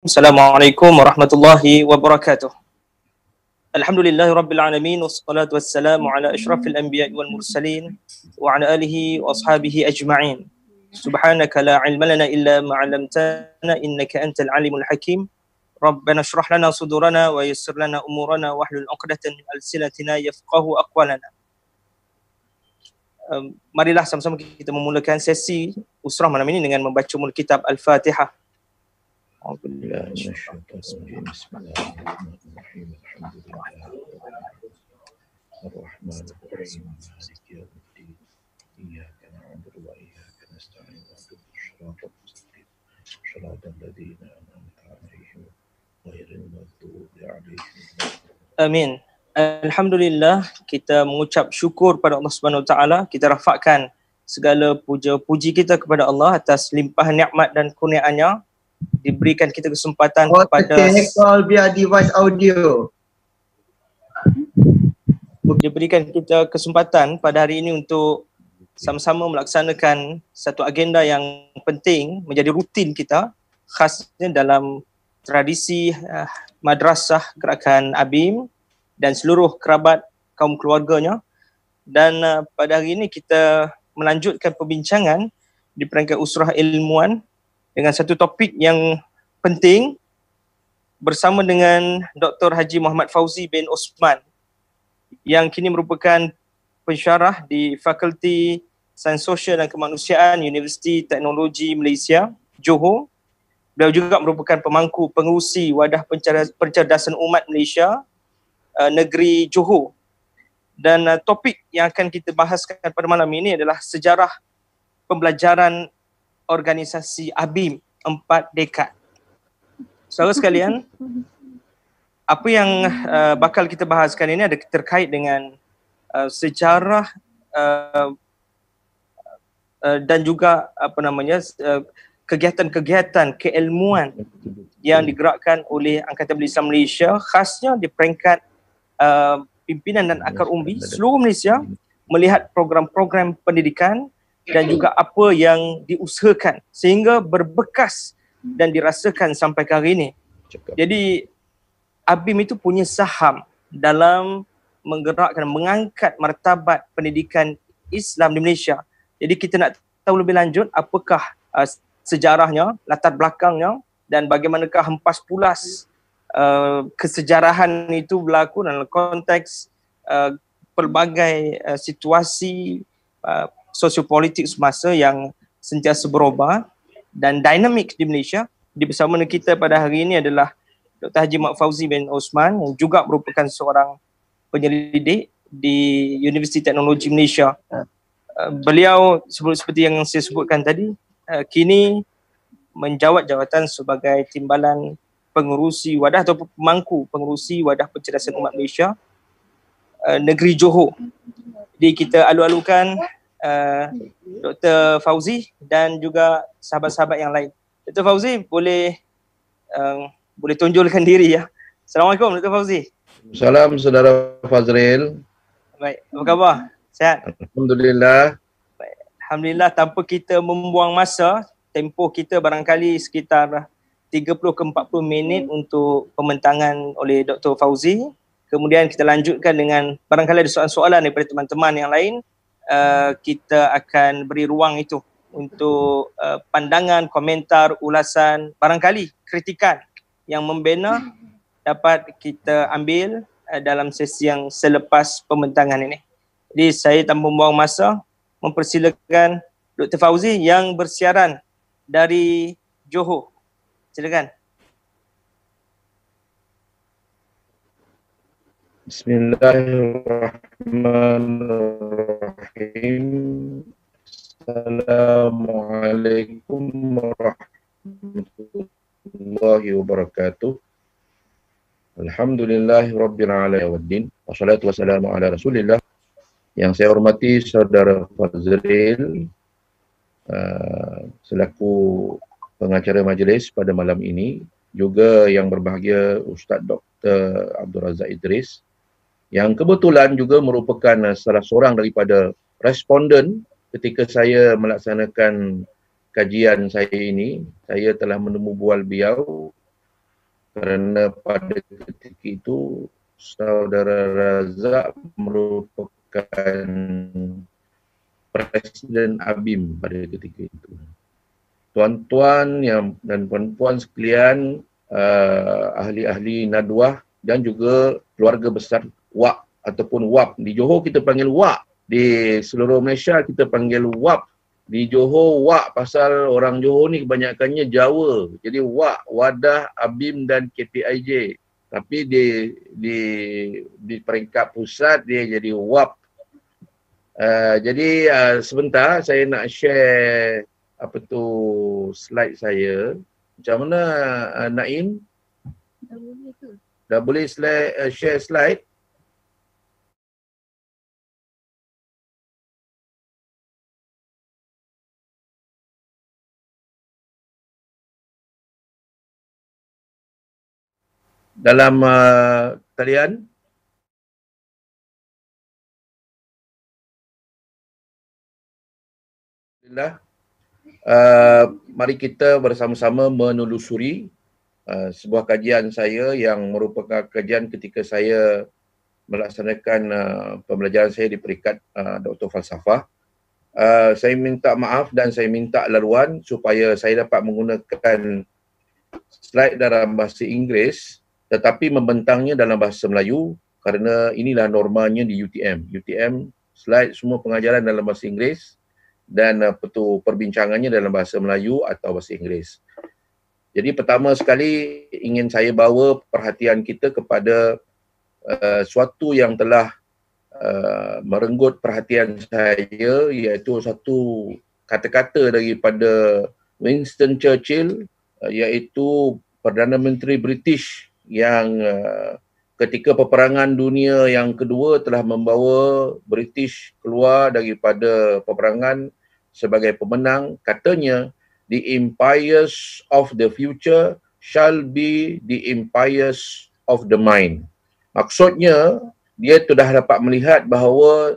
Assalamualaikum warahmatullahi wabarakatuh. Alhamdulillahi rabbil alamin wassalatu wassalamu ala asyrafil anbiya'i wal mursalin wa ala alihi wa ashabihi ajma'in. Subhanaka la ilma lana illa ma 'allamtana innaka antal alimul hakim. Rabbana shrah lana sudurana wa yassir lana umurana wahlul 'uqdatan min alsinatina yafqahu aqwalana. Marilah sama-sama kita memulakan sesi usrah malam ini dengan membaca mula kitab Al-Fatihah. Amin. Alhamdulillah, kita mengucap syukur pada Allah Subhanahu Wa Taala. Kita rafakkan segala puja-puji kita kepada Allah atas limpahan nikmat dan kurniaannya. Diberikan kita kesempatan kepada call via device audio. Diberikan kita kesempatan pada hari ini untuk sama-sama melaksanakan satu agenda yang penting menjadi rutin kita, khasnya dalam tradisi madrasah gerakan ABIM dan seluruh kerabat kaum keluarganya. Dan pada hari ini kita melanjutkan perbincangan di peringkat usrah ilmuwan dengan satu topik yang penting bersama dengan Dr. Haji Muhammad Fauzi bin Osman yang kini merupakan pensyarah di Fakulti Sains Sosial dan Kemanusiaan Universiti Teknologi Malaysia, Johor. Beliau juga merupakan pemangku pengerusi Wadah Pencerdasan Umat Malaysia, negeri Johor. Dan topik yang akan kita bahaskan pada malam ini adalah sejarah pembelajaran organisasi ABIM 4 dekad. Saudara sekalian, apa yang bakal kita bahaskan ini ada terkait dengan sejarah dan juga kegiatan-kegiatan keilmuan yang digerakkan oleh Angkatan Islam Malaysia, khasnya di peringkat pimpinan dan akar umbi seluruh Malaysia, melihat program-program pendidikan dan juga apa yang diusahakan sehingga berbekas dan dirasakan sampai ke hari ini. Jadi ABIM itu punya saham dalam menggerakkan, mengangkat martabat pendidikan Islam di Malaysia. Jadi kita nak tahu lebih lanjut apakah sejarahnya, latar belakangnya dan bagaimanakah hempas pulas kesejarahan itu berlaku dalam konteks pelbagai situasi sosiopolitik semasa yang sentiasa berubah dan dinamik di Malaysia. Di bersama kita pada hari ini adalah Dr. Haji Muhammad Fauzi bin Osman yang juga merupakan seorang penyelidik di Universiti Teknologi Malaysia. Beliau seperti yang saya sebutkan tadi, kini menjawat jawatan sebagai timbalan pengurusi wadah atau pemangku pengurusi Wadah Pencerdasan Umat Malaysia, negeri Johor. Jadi kita alu-alukan Dr. Fauzi dan juga sahabat-sahabat yang lain. Dr. Fauzi boleh tunjulkan diri ya. Assalamualaikum Dr. Fauzi. Salam saudara Fazril. Baik, apa khabar? Sihat? Alhamdulillah. Baik. Alhamdulillah, tanpa kita membuang masa, tempoh kita barangkali sekitar 30 ke 40 minit untuk pembentangan oleh Dr. Fauzi. Kemudian kita lanjutkan dengan barangkali ada soalan-soalan daripada teman-teman yang lain. Kita akan beri ruang itu untuk pandangan, komentar, ulasan, barangkali kritikan yang membina dapat kita ambil dalam sesi yang selepas pembentangan ini. Jadi saya tanpa membuang masa mempersilakan Dr. Fauzi yang bersiaran dari Johor. Silakan. Bismillahirrahmanirrahim. Assalamualaikum warahmatullahi wabarakatuh. Alhamdulillahirabbil alamin. Wassalatu wassalamu ala Rasulillah. Yang saya hormati saudara Fazril selaku pengacara majlis pada malam ini, juga yang berbahagia Ustaz Dr. Abdul Razak Idris yang kebetulan juga merupakan salah seorang daripada responden ketika saya melaksanakan kajian saya ini. Saya telah menemu bual beliau kerana pada ketika itu saudara Razak merupakan Presiden ABIM pada ketika itu. Tuan-tuan dan puan-puan sekalian, ahli-ahli Nadwah dan juga keluarga besar WAP ataupun WAP. Di Johor kita panggil WAP, di seluruh Malaysia kita panggil WAP. Di Johor WAP pasal orang Johor ni kebanyakannya Jawa. Jadi WAP, Wadah, ABIM dan KPIJ. Tapi di peringkat pusat dia jadi WAP. Jadi sebentar saya nak share slide saya. Macam mana Naim? Dah boleh share slide? Dalam talian? Alhamdulillah. Mari kita bersama-sama menelusuri sebuah kajian saya yang merupakan kajian ketika saya melaksanakan pembelajaran saya di peringkat Doktor Falsafah. Saya minta maaf dan saya minta laluan supaya saya dapat menggunakan slide dalam bahasa Inggeris tetapi membentangnya dalam bahasa Melayu kerana inilah normanya di UTM. UTM slide semua pengajaran dalam bahasa Inggeris dan perbincangannya dalam bahasa Melayu atau bahasa Inggeris. Jadi pertama sekali ingin saya bawa perhatian kita kepada suatu yang telah merenggut perhatian saya, iaitu satu kata-kata daripada Winston Churchill, iaitu Perdana Menteri British yang ketika peperangan dunia yang kedua telah membawa British keluar daripada peperangan sebagai pemenang. Katanya, the empires of the future shall be the empires of the mind. Maksudnya, dia sudah dapat melihat bahawa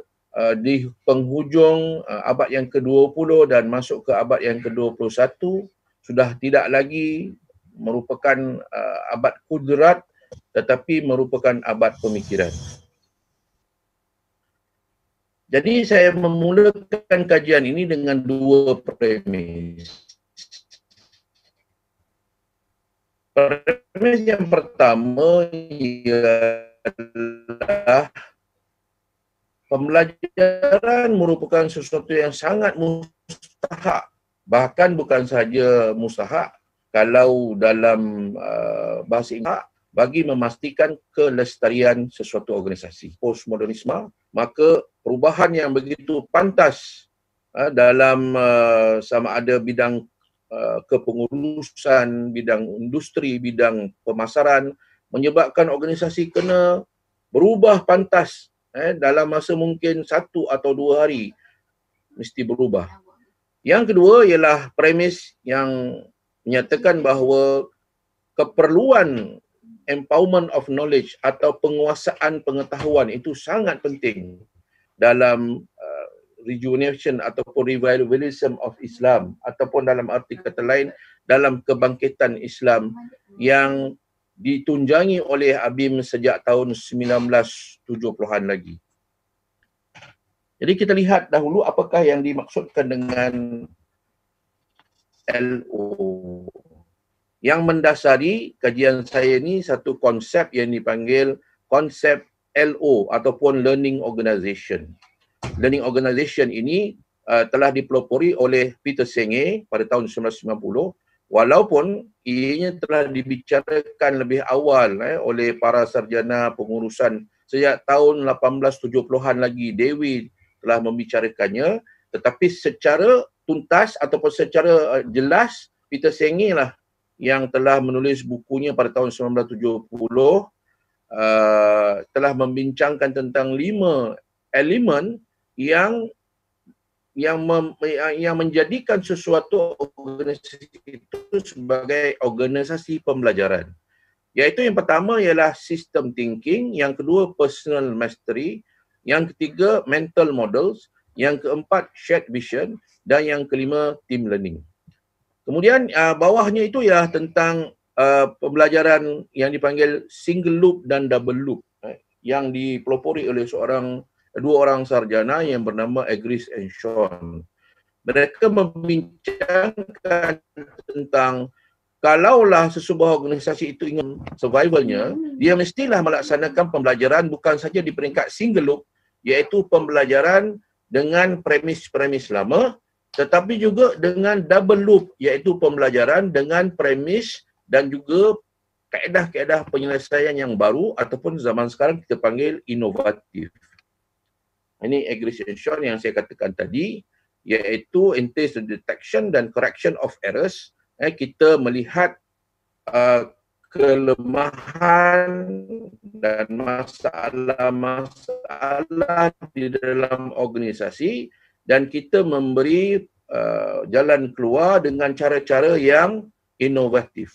di penghujung abad yang ke-20 dan masuk ke abad yang ke-21 sudah tidak lagi merupakan abad kudrat tetapi merupakan abad pemikiran. Jadi saya memulakan kajian ini dengan dua premis. Premis yang pertama ialah pembelajaran merupakan sesuatu yang sangat mustahak. Bahkan bukan sahaja mustahak, kalau dalam bahasa Inggeris, bagi memastikan kelestarian sesuatu organisasi. Postmodernisme, maka perubahan yang begitu pantas dalam sama ada bidang kepengurusan, bidang industri, bidang pemasaran, menyebabkan organisasi kena berubah pantas dalam masa mungkin 1 atau 2 hari mesti berubah. Yang kedua ialah premis yang menyatakan bahawa keperluan empowerment of knowledge atau penguasaan pengetahuan itu sangat penting dalam rejuvenation ataupun revivalism of Islam, ataupun dalam arti kata lain dalam kebangkitan Islam yang ditunjangi oleh ABIM sejak tahun 1970-an lagi. Jadi kita lihat dahulu apakah yang dimaksudkan dengan LO. Yang mendasari kajian saya ni satu konsep yang dipanggil konsep LO ataupun Learning Organization. Learning Organization ini telah dipelopori oleh Peter Senge pada tahun 1990, walaupun ianya telah dibicarakan lebih awal oleh para sarjana pengurusan sejak tahun 1870-an lagi. Dewi telah membicarakannya, tetapi secara tuntas ataupun secara jelas Peter Senge lah yang telah menulis bukunya pada tahun 1970, telah membincangkan tentang 5 elemen yang menjadikan sesuatu organisasi itu sebagai organisasi pembelajaran. Iaitu yang pertama ialah system thinking, yang kedua personal mastery, yang ketiga mental models, yang keempat shared vision, dan yang kelima team learning. Kemudian bawahnya itu ialah tentang pembelajaran yang dipanggil single loop dan double loop yang dipelopori oleh dua orang sarjana yang bernama Egris and Sean. Mereka membincangkan tentang kalaulah sesebuah organisasi itu ingin survivalnya, dia mestilah melaksanakan pembelajaran bukan saja di peringkat single loop, iaitu pembelajaran dengan premis-premis lama, tetapi juga dengan double loop, iaitu pembelajaran dengan premis dan juga kaedah-kaedah penyelesaian yang baru ataupun zaman sekarang kita panggil inovatif. Ini aggregation yang saya katakan tadi, iaitu entails the detection dan correction of errors. Kita melihat kelemahan dan masalah-masalah di dalam organisasi dan kita memberi jalan keluar dengan cara-cara yang inovatif.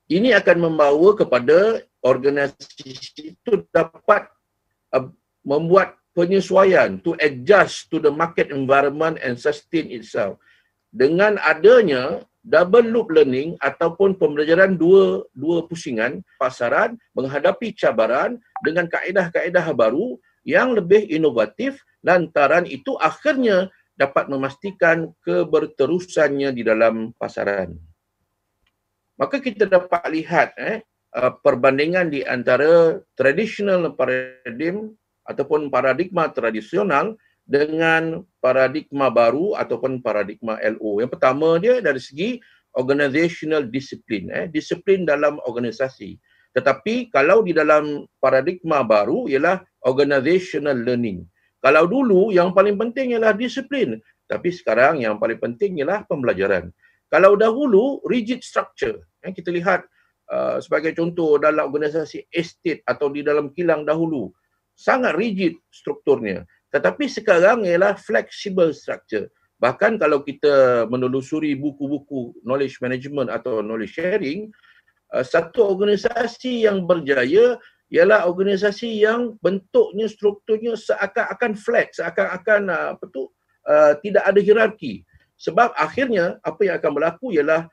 Ini akan membawa kepada organisasi itu dapat membuat penyesuaian to adjust to the market environment and sustain itself. Dengan adanya double loop learning ataupun pembelajaran dua pusingan, pasaran menghadapi cabaran dengan kaedah-kaedah baru yang lebih inovatif, lantaran itu akhirnya dapat memastikan keberterusannya di dalam pasaran. Maka kita dapat lihat perbandingan di antara traditional paradigm ataupun paradigma tradisional dengan paradigma baru ataupun paradigma LO. Yang pertama dia dari segi organizational discipline, disiplin dalam organisasi. Tetapi kalau di dalam paradigma baru ialah organizational learning. Kalau dulu yang paling penting ialah disiplin, tapi sekarang yang paling penting ialah pembelajaran. Kalau dahulu rigid structure, kita lihat sebagai contoh dalam organisasi estate atau di dalam kilang dahulu, sangat rigid strukturnya. Tetapi sekarang ialah flexible structure. Bahkan kalau kita menelusuri buku-buku knowledge management atau knowledge sharing, satu organisasi yang berjaya ialah organisasi yang bentuknya, strukturnya seakan-akan flat, seakan-akan tidak ada hierarki. Sebab akhirnya apa yang akan berlaku ialah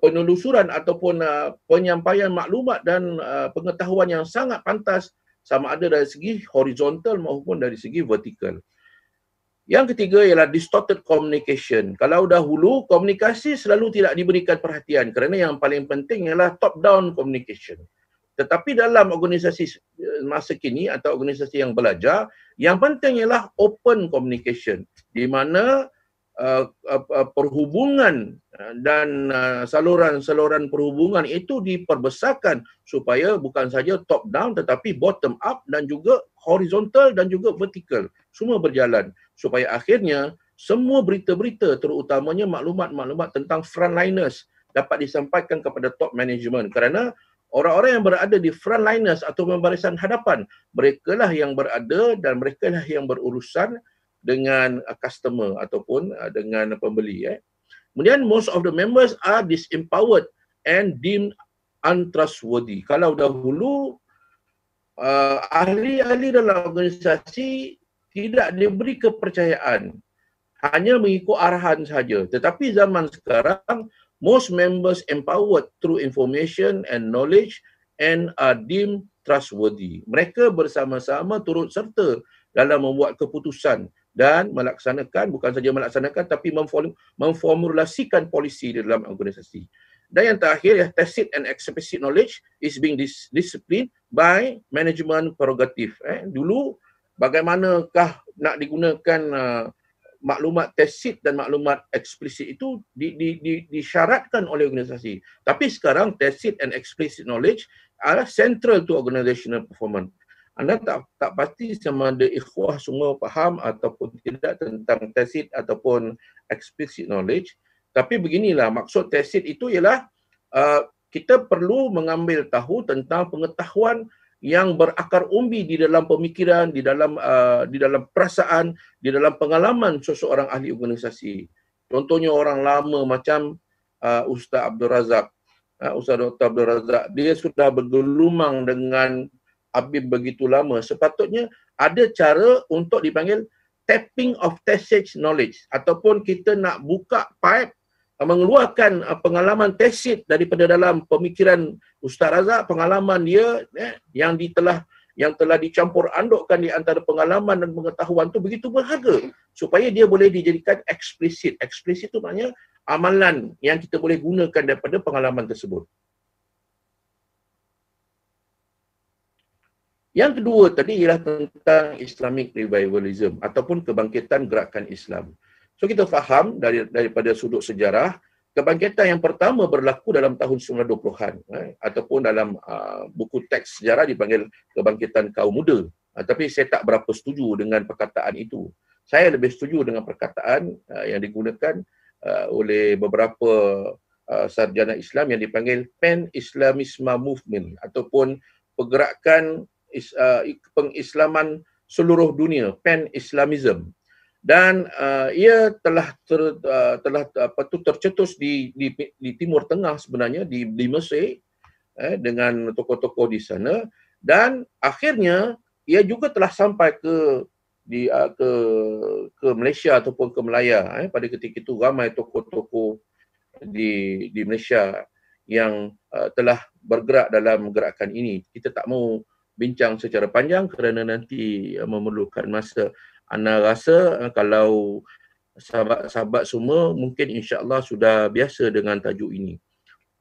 penelusuran ataupun penyampaian maklumat dan pengetahuan yang sangat pantas sama ada dari segi horizontal maupun dari segi vertikal. Yang ketiga ialah distorted communication. Kalau dahulu komunikasi selalu tidak diberikan perhatian kerana yang paling penting ialah top-down communication. Tetapi dalam organisasi masa kini atau organisasi yang belajar, yang penting ialah open communication di mana perhubungan dan saluran-saluran perhubungan itu diperbesarkan supaya bukan saja top down tetapi bottom up dan juga horizontal dan juga vertikal. Semua berjalan supaya akhirnya semua berita-berita terutamanya maklumat-maklumat tentang frontliners dapat disampaikan kepada top management kerana orang-orang yang berada di frontliners atau barisan hadapan, merekalah yang berada dan merekalah yang berurusan dengan customer ataupun dengan pembeli. Kemudian most of the members are disempowered and deemed untrustworthy. Kalau dahulu ahli-ahli dalam organisasi tidak diberi kepercayaan, hanya mengikut arahan saja. Tetapi zaman sekarang most members empowered through information and knowledge and are deemed trustworthy. Mereka bersama-sama turut serta dalam membuat keputusan dan melaksanakan, bukan saja melaksanakan tapi memformulasikan polisi di dalam organisasi. Dan yang terakhir ya, tacit and explicit knowledge is being disciplined by management prerogative. Dulu bagaimanakah nak digunakan maklumat tacit dan maklumat eksplisit itu disyaratkan oleh organisasi. Tapi sekarang tacit and explicit knowledge adalah central to organizational performance. Anda tak pasti sama ada ikhwah semua faham ataupun tidak tentang tacit ataupun explicit knowledge. Tapi beginilah, maksud tacit itu ialah kita perlu mengambil tahu tentang pengetahuan yang berakar umbi di dalam pemikiran, di dalam perasaan, di dalam pengalaman seseorang ahli organisasi. Contohnya orang lama macam Ustaz Abdul Razak, Ustaz Dr. Abdul Razak, dia sudah bergelumang dengan Habib begitu lama. Sepatutnya ada cara untuk dipanggil tapping of tacit knowledge ataupun kita nak buka pipe mengeluarkan pengalaman tesit daripada dalam pemikiran Ustaz Razak, pengalaman dia yang telah dicampur andukkan di antara pengalaman dan pengetahuan tu begitu berharga supaya dia boleh dijadikan eksplisit. Eksplisit tu maknanya amalan yang kita boleh gunakan daripada pengalaman tersebut. Yang kedua tadi ialah tentang Islamic Revivalism ataupun kebangkitan gerakan Islam. So kita faham daripada sudut sejarah, kebangkitan yang pertama berlaku dalam tahun 1920-an ataupun dalam buku teks sejarah dipanggil kebangkitan kaum muda. Tapi saya tak berapa setuju dengan perkataan itu. Saya lebih setuju dengan perkataan yang digunakan oleh beberapa sarjana Islam yang dipanggil Pan-Islamism Movement ataupun pergerakan pengislaman seluruh dunia, Pan-Islamism. Dan ia telah tercetus di Timur Tengah sebenarnya, di Mesir dengan tokoh-tokoh di sana, dan akhirnya ia juga telah sampai ke Malaysia ataupun ke Melaya. Pada ketika itu ramai tokoh-tokoh di Malaysia yang telah bergerak dalam gerakan ini. Kita tak mau bincang secara panjang kerana nanti memerlukan masa. Ana rasa kalau sahabat-sahabat semua mungkin insya-Allah sudah biasa dengan tajuk ini.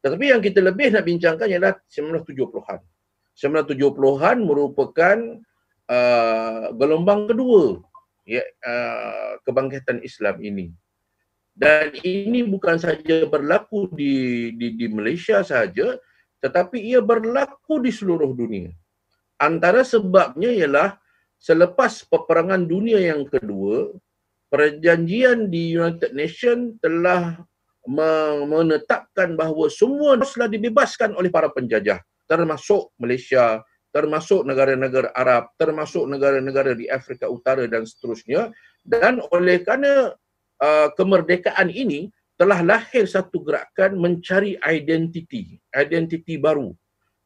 Tetapi yang kita lebih nak bincangkan ialah 1970-an. 1970-an merupakan gelombang kedua kebangkitan Islam ini. Dan ini bukan saja berlaku di Malaysia sahaja, tetapi ia berlaku di seluruh dunia. Antara sebabnya ialah selepas peperangan dunia yang kedua, perjanjian di United Nations telah menetapkan bahawa semua telah dibebaskan oleh para penjajah, termasuk Malaysia, termasuk negara-negara Arab, termasuk negara-negara di Afrika Utara dan seterusnya. Dan oleh kerana kemerdekaan ini telah lahir satu gerakan mencari identiti baru.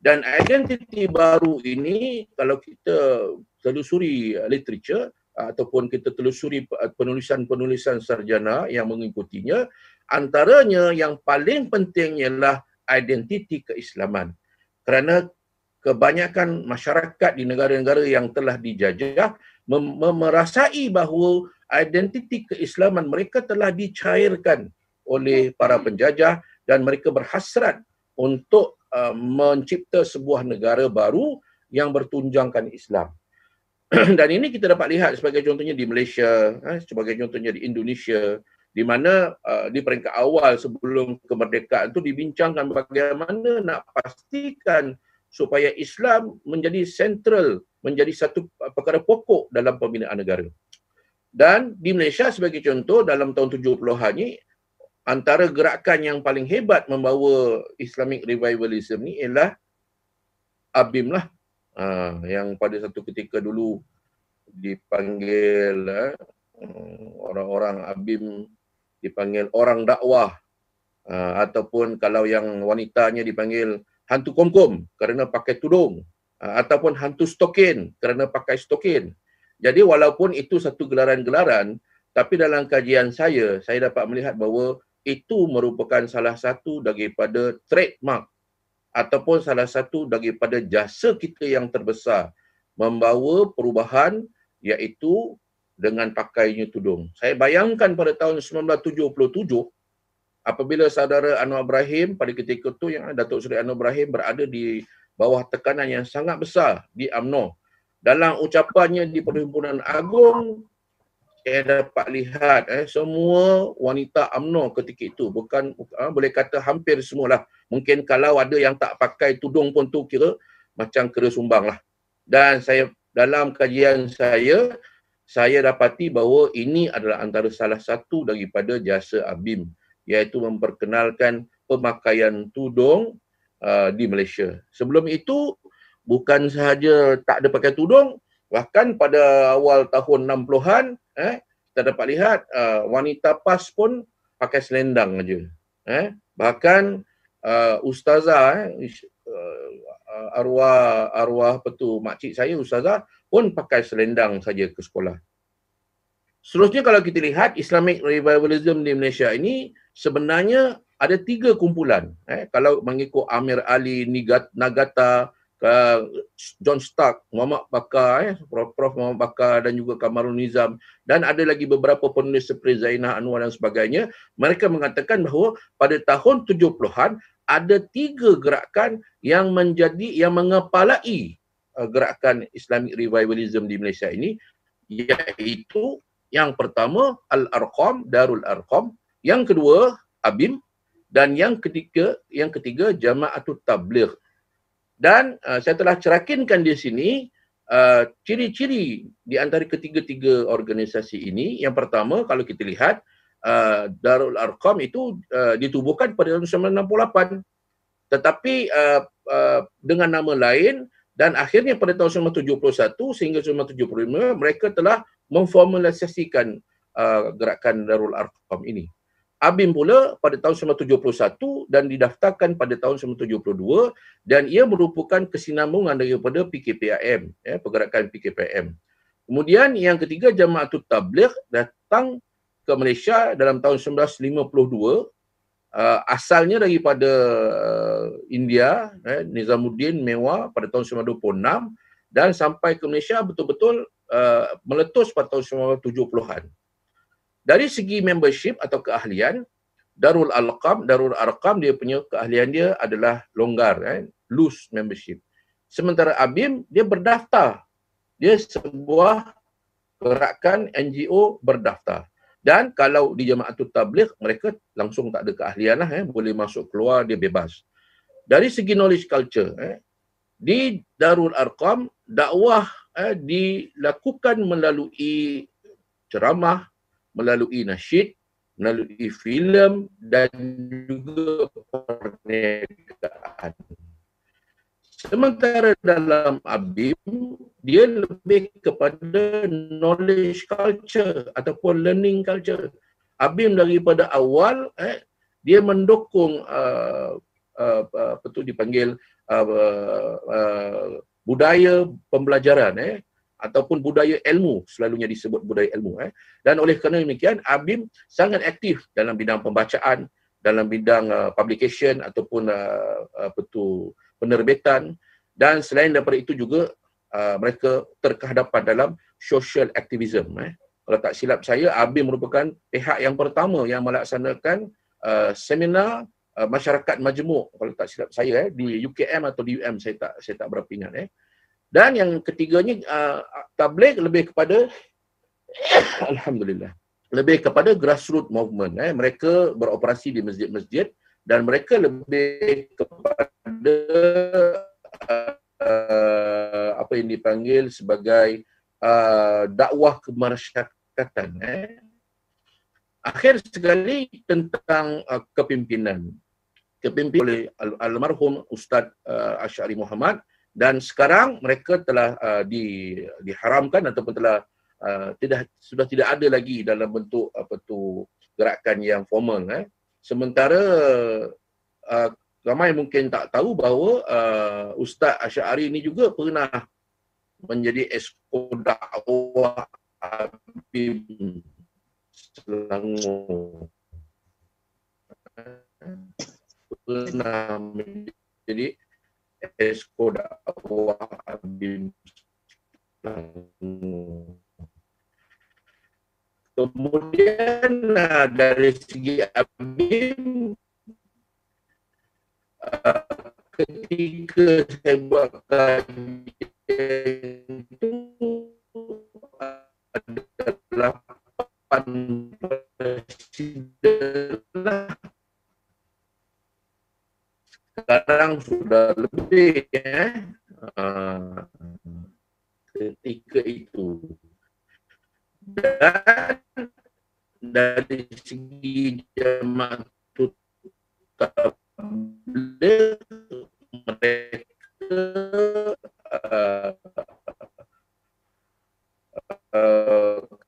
Dan identiti baru ini kalau kita telusuri literature ataupun kita telusuri penulisan-penulisan sarjana yang mengikutinya, antaranya yang paling penting ialah identiti keislaman. Kerana kebanyakan masyarakat di negara-negara yang telah dijajah merasai bahawa identiti keislaman mereka telah dicairkan oleh para penjajah dan mereka berhasrat untuk mencipta sebuah negara baru yang bertunjangkan Islam. Dan ini kita dapat lihat sebagai contohnya di Malaysia, sebagai contohnya di Indonesia, di mana di peringkat awal sebelum kemerdekaan itu dibincangkan bagaimana nak pastikan supaya Islam menjadi sentral, menjadi satu perkara pokok dalam pembinaan negara. Dan di Malaysia sebagai contoh dalam tahun 70-an ini, antara gerakan yang paling hebat membawa Islamic Revivalism ni ialah ABIM lah. Yang pada satu ketika dulu dipanggil orang-orang ABIM dipanggil orang dakwah, ataupun kalau yang wanitanya dipanggil hantu komkom kerana pakai tudung, ataupun hantu stokin kerana pakai stokin. Jadi walaupun itu satu gelaran-gelaran, tapi dalam kajian saya dapat melihat bahawa itu merupakan salah satu daripada trademark ataupun salah satu daripada jasa kita yang terbesar membawa perubahan, iaitu dengan pakainya tudung. Saya bayangkan pada tahun 1977 apabila saudara Anwar Ibrahim pada ketika itu, yang Datuk Seri Anwar Ibrahim berada di bawah tekanan yang sangat besar di UMNO. Dalam ucapannya di Perhimpunan Agung, saya dapat lihat semua wanita UMNO ketika itu, bukan boleh kata hampir semualah. Mungkin kalau ada yang tak pakai tudung pun tu kira macam kera sumbang lah. Dan saya dalam kajian saya dapati bahawa ini adalah antara salah satu daripada jasa ABIM, iaitu memperkenalkan pemakaian tudung di Malaysia. Sebelum itu bukan sahaja tak ada pakai tudung, bahkan pada awal tahun 60-an kita dapat lihat wanita PAS pun pakai selendang aja. Bahkan ustazah arwah petu makcik saya ustazah pun pakai selendang saja ke sekolah. Seterusnya kalau kita lihat Islamic Revivalism di Malaysia ini sebenarnya ada 3 kumpulan. Kalau mengikut Amir Ali, Nagata, John Stark, Muhammad Bakar, Prof. Muhammad Bakar dan juga Kamarul Nizam, dan ada lagi beberapa penulis seperti Zainah Anwar dan sebagainya, mereka mengatakan bahawa pada tahun 70-an ada 3 gerakan yang mengepalai gerakan Islamic Revivalism di Malaysia ini, iaitu yang pertama Al-Arqam, Darul Arqam, yang kedua ABIM, dan yang ketiga Jama'atut Tabligh. Dan saya telah cerakinkan di sini ciri-ciri di antara ketiga-tiga organisasi ini. Yang pertama, kalau kita lihat, Darul Arqam itu ditubuhkan pada tahun 1968, tetapi dengan nama lain, dan akhirnya pada tahun 1971 sehingga 1975 mereka telah memformalisasikan gerakan Darul Arqam ini. ABIM pula pada tahun 1971 dan didaftarkan pada tahun 1972, dan ia merupakan kesinambungan daripada PKPIM, pergerakan PKPIM. Kemudian yang ketiga, Jama'atut Tabligh datang ke Malaysia dalam tahun 1952, asalnya daripada India, Nizamuddin Mewah pada tahun 1926, dan sampai ke Malaysia betul-betul meletus pada tahun 1970-an. Dari segi membership atau keahlian, Darul Arqam dia punya keahlian dia adalah longgar, loose membership. Sementara ABIM dia berdaftar. Dia sebuah gerakan NGO berdaftar. Dan kalau di Jama'atut Tabligh mereka langsung tak ada keahlian lah, boleh masuk keluar, dia bebas. Dari segi knowledge culture, di Darul Arqam dakwah dilakukan melalui ceramah, melalui nasyid, melalui filem dan juga perniagaan. Sementara dalam ABIM, dia lebih kepada knowledge culture ataupun learning culture. ABIM daripada awal, dia mendukung apa tu dipanggil budaya pembelajaran, ataupun budaya ilmu, selalunya disebut budaya ilmu. Dan oleh kerana demikian, ABIM sangat aktif dalam bidang pembacaan, dalam bidang publication ataupun penerbitan, dan selain daripada itu juga mereka terkehadapan dalam social activism. Kalau tak silap saya, ABIM merupakan pihak yang pertama yang melaksanakan seminar masyarakat majmuk, kalau tak silap saya, di UKM atau di UM, saya tak berapa ingat. Dan yang ketiganya, tabligh lebih kepada alhamdulillah, lebih kepada grassroots movement. Mereka beroperasi di masjid-masjid dan mereka lebih kepada apa yang dipanggil sebagai dakwah kemasyarakatan. Akhir sekali tentang kepimpinan oleh almarhum Ustaz Asy'ari Muhammad. Dan sekarang mereka telah diharamkan ataupun telah sudah tidak ada lagi dalam bentuk gerakan yang formal. Sementara ramai mungkin tak tahu bahawa Ustaz Asy'ari ini juga pernah menjadi exco dakwah ABIM Selangor. Pernah menjadi exco dakwah ABIM. Kemudian dari segi ABIM, ketika saya buat kajian itu adalah 8 presiden lah. Sekarang sudah lebih ketika itu. Dan dari segi Jama'atut Tabligh, mereka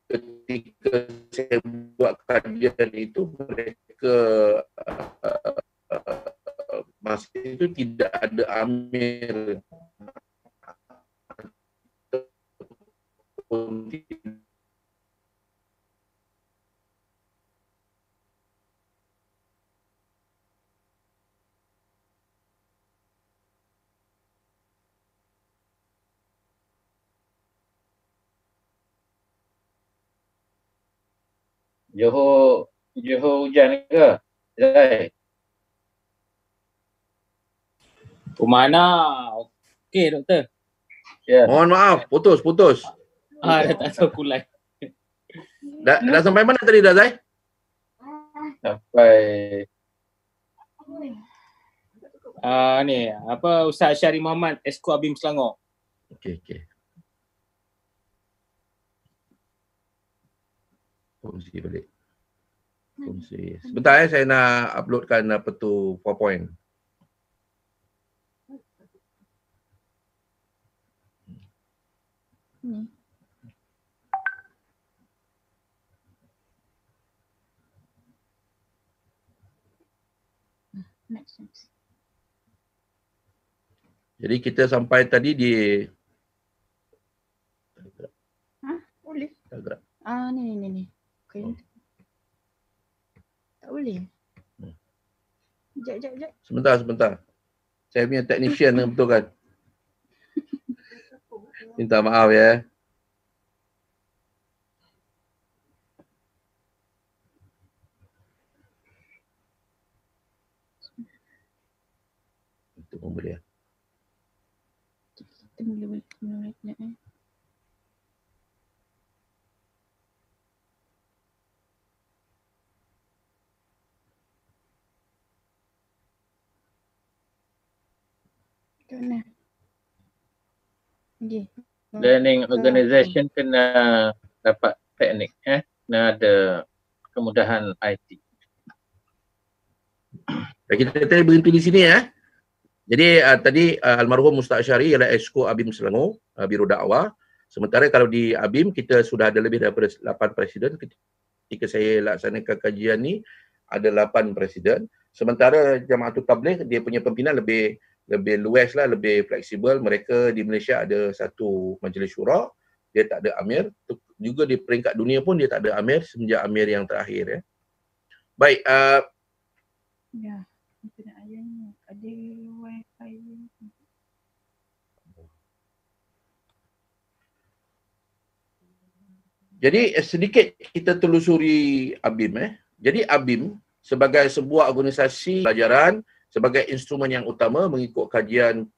ketika saya buat kajian itu, mereka masa itu tidak ada amir Johor hujan ke? Zai. Rumana. Okey doktor. Ya. Mohon maaf, putus. Dah tak tahu kulai. Dah sampai mana tadi dah, Zai? Sampai Ni apa Ustaz Syari Muhammad Esko Abim Selangor. Okey. Kongsi balik. Sebentar saya nak uploadkan apa tu PowerPoint. Jadi kita sampai tadi di Boleh. tak gerak. Ni. Okey. Tak boleh. Jap. Sebentar. Saya punya technician betul kan? Minta maaf ya. Itu pun boleh. Kita boleh kejap. Kat mana? Okey. learning organization kena dapat teknik, kena ada kemudahan IT. Kita tadi berhenti di sini ya. Jadi tadi almarhum Ustaz Syari ialah Esko Abim Selangor, Biro Dakwah. Sementara kalau di Abim kita sudah ada lebih daripada 8 presiden. Ketika saya laksanakan kajian ni ada 8 presiden. Sementara Jamaatul Tabligh dia punya pimpinan lebih luas lah, lebih fleksibel. Mereka di Malaysia ada satu majlis syura, dia tak ada amir. Juga di peringkat dunia pun dia tak ada amir semenjak amir yang terakhir ya. Baik, Ya, kita nak ayah ni. Ada wifi ni. jadi sedikit kita telusuri Abim Jadi Abim sebagai sebuah organisasi pelajaran, sebagai instrumen yang utama mengikut kajian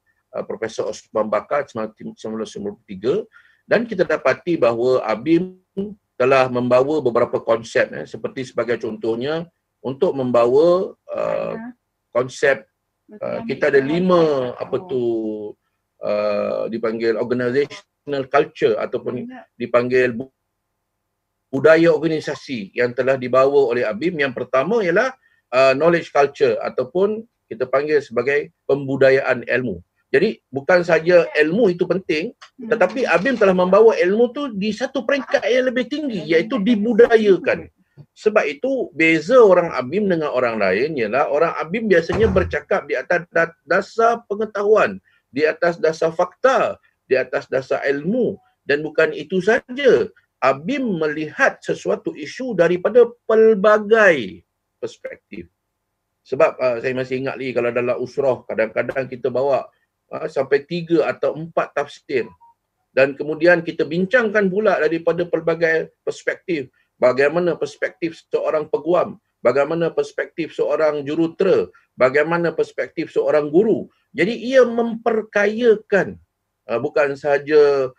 Profesor Osman Bakar 1993, dan kita dapati bahawa Abim telah membawa beberapa konsep seperti sebagai contohnya untuk membawa konsep kita ada 5 dipanggil organizational culture ataupun dipanggil budaya organisasi yang telah dibawa oleh Abim. Yang pertama ialah knowledge culture ataupun kita panggil sebagai pembudayaan ilmu. Jadi bukan saja ilmu itu penting, tetapi Abim telah membawa ilmu tu di satu peringkat yang lebih tinggi, iaitu dibudayakan. Sebab itu beza orang Abim dengan orang lain ialah orang Abim biasanya bercakap di atas dasar pengetahuan, di atas dasar fakta, di atas dasar ilmu, dan bukan itu saja. Abim melihat sesuatu isu daripada pelbagai perspektif. Sebab saya masih ingat lagi kalau dalam usrah kadang-kadang kita bawa sampai 3 atau 4 tafsir. Dan kemudian kita bincangkan pula daripada pelbagai perspektif. Bagaimana perspektif seorang peguam, bagaimana perspektif seorang jurutera, bagaimana perspektif seorang guru. Jadi ia memperkayakan bukan sahaja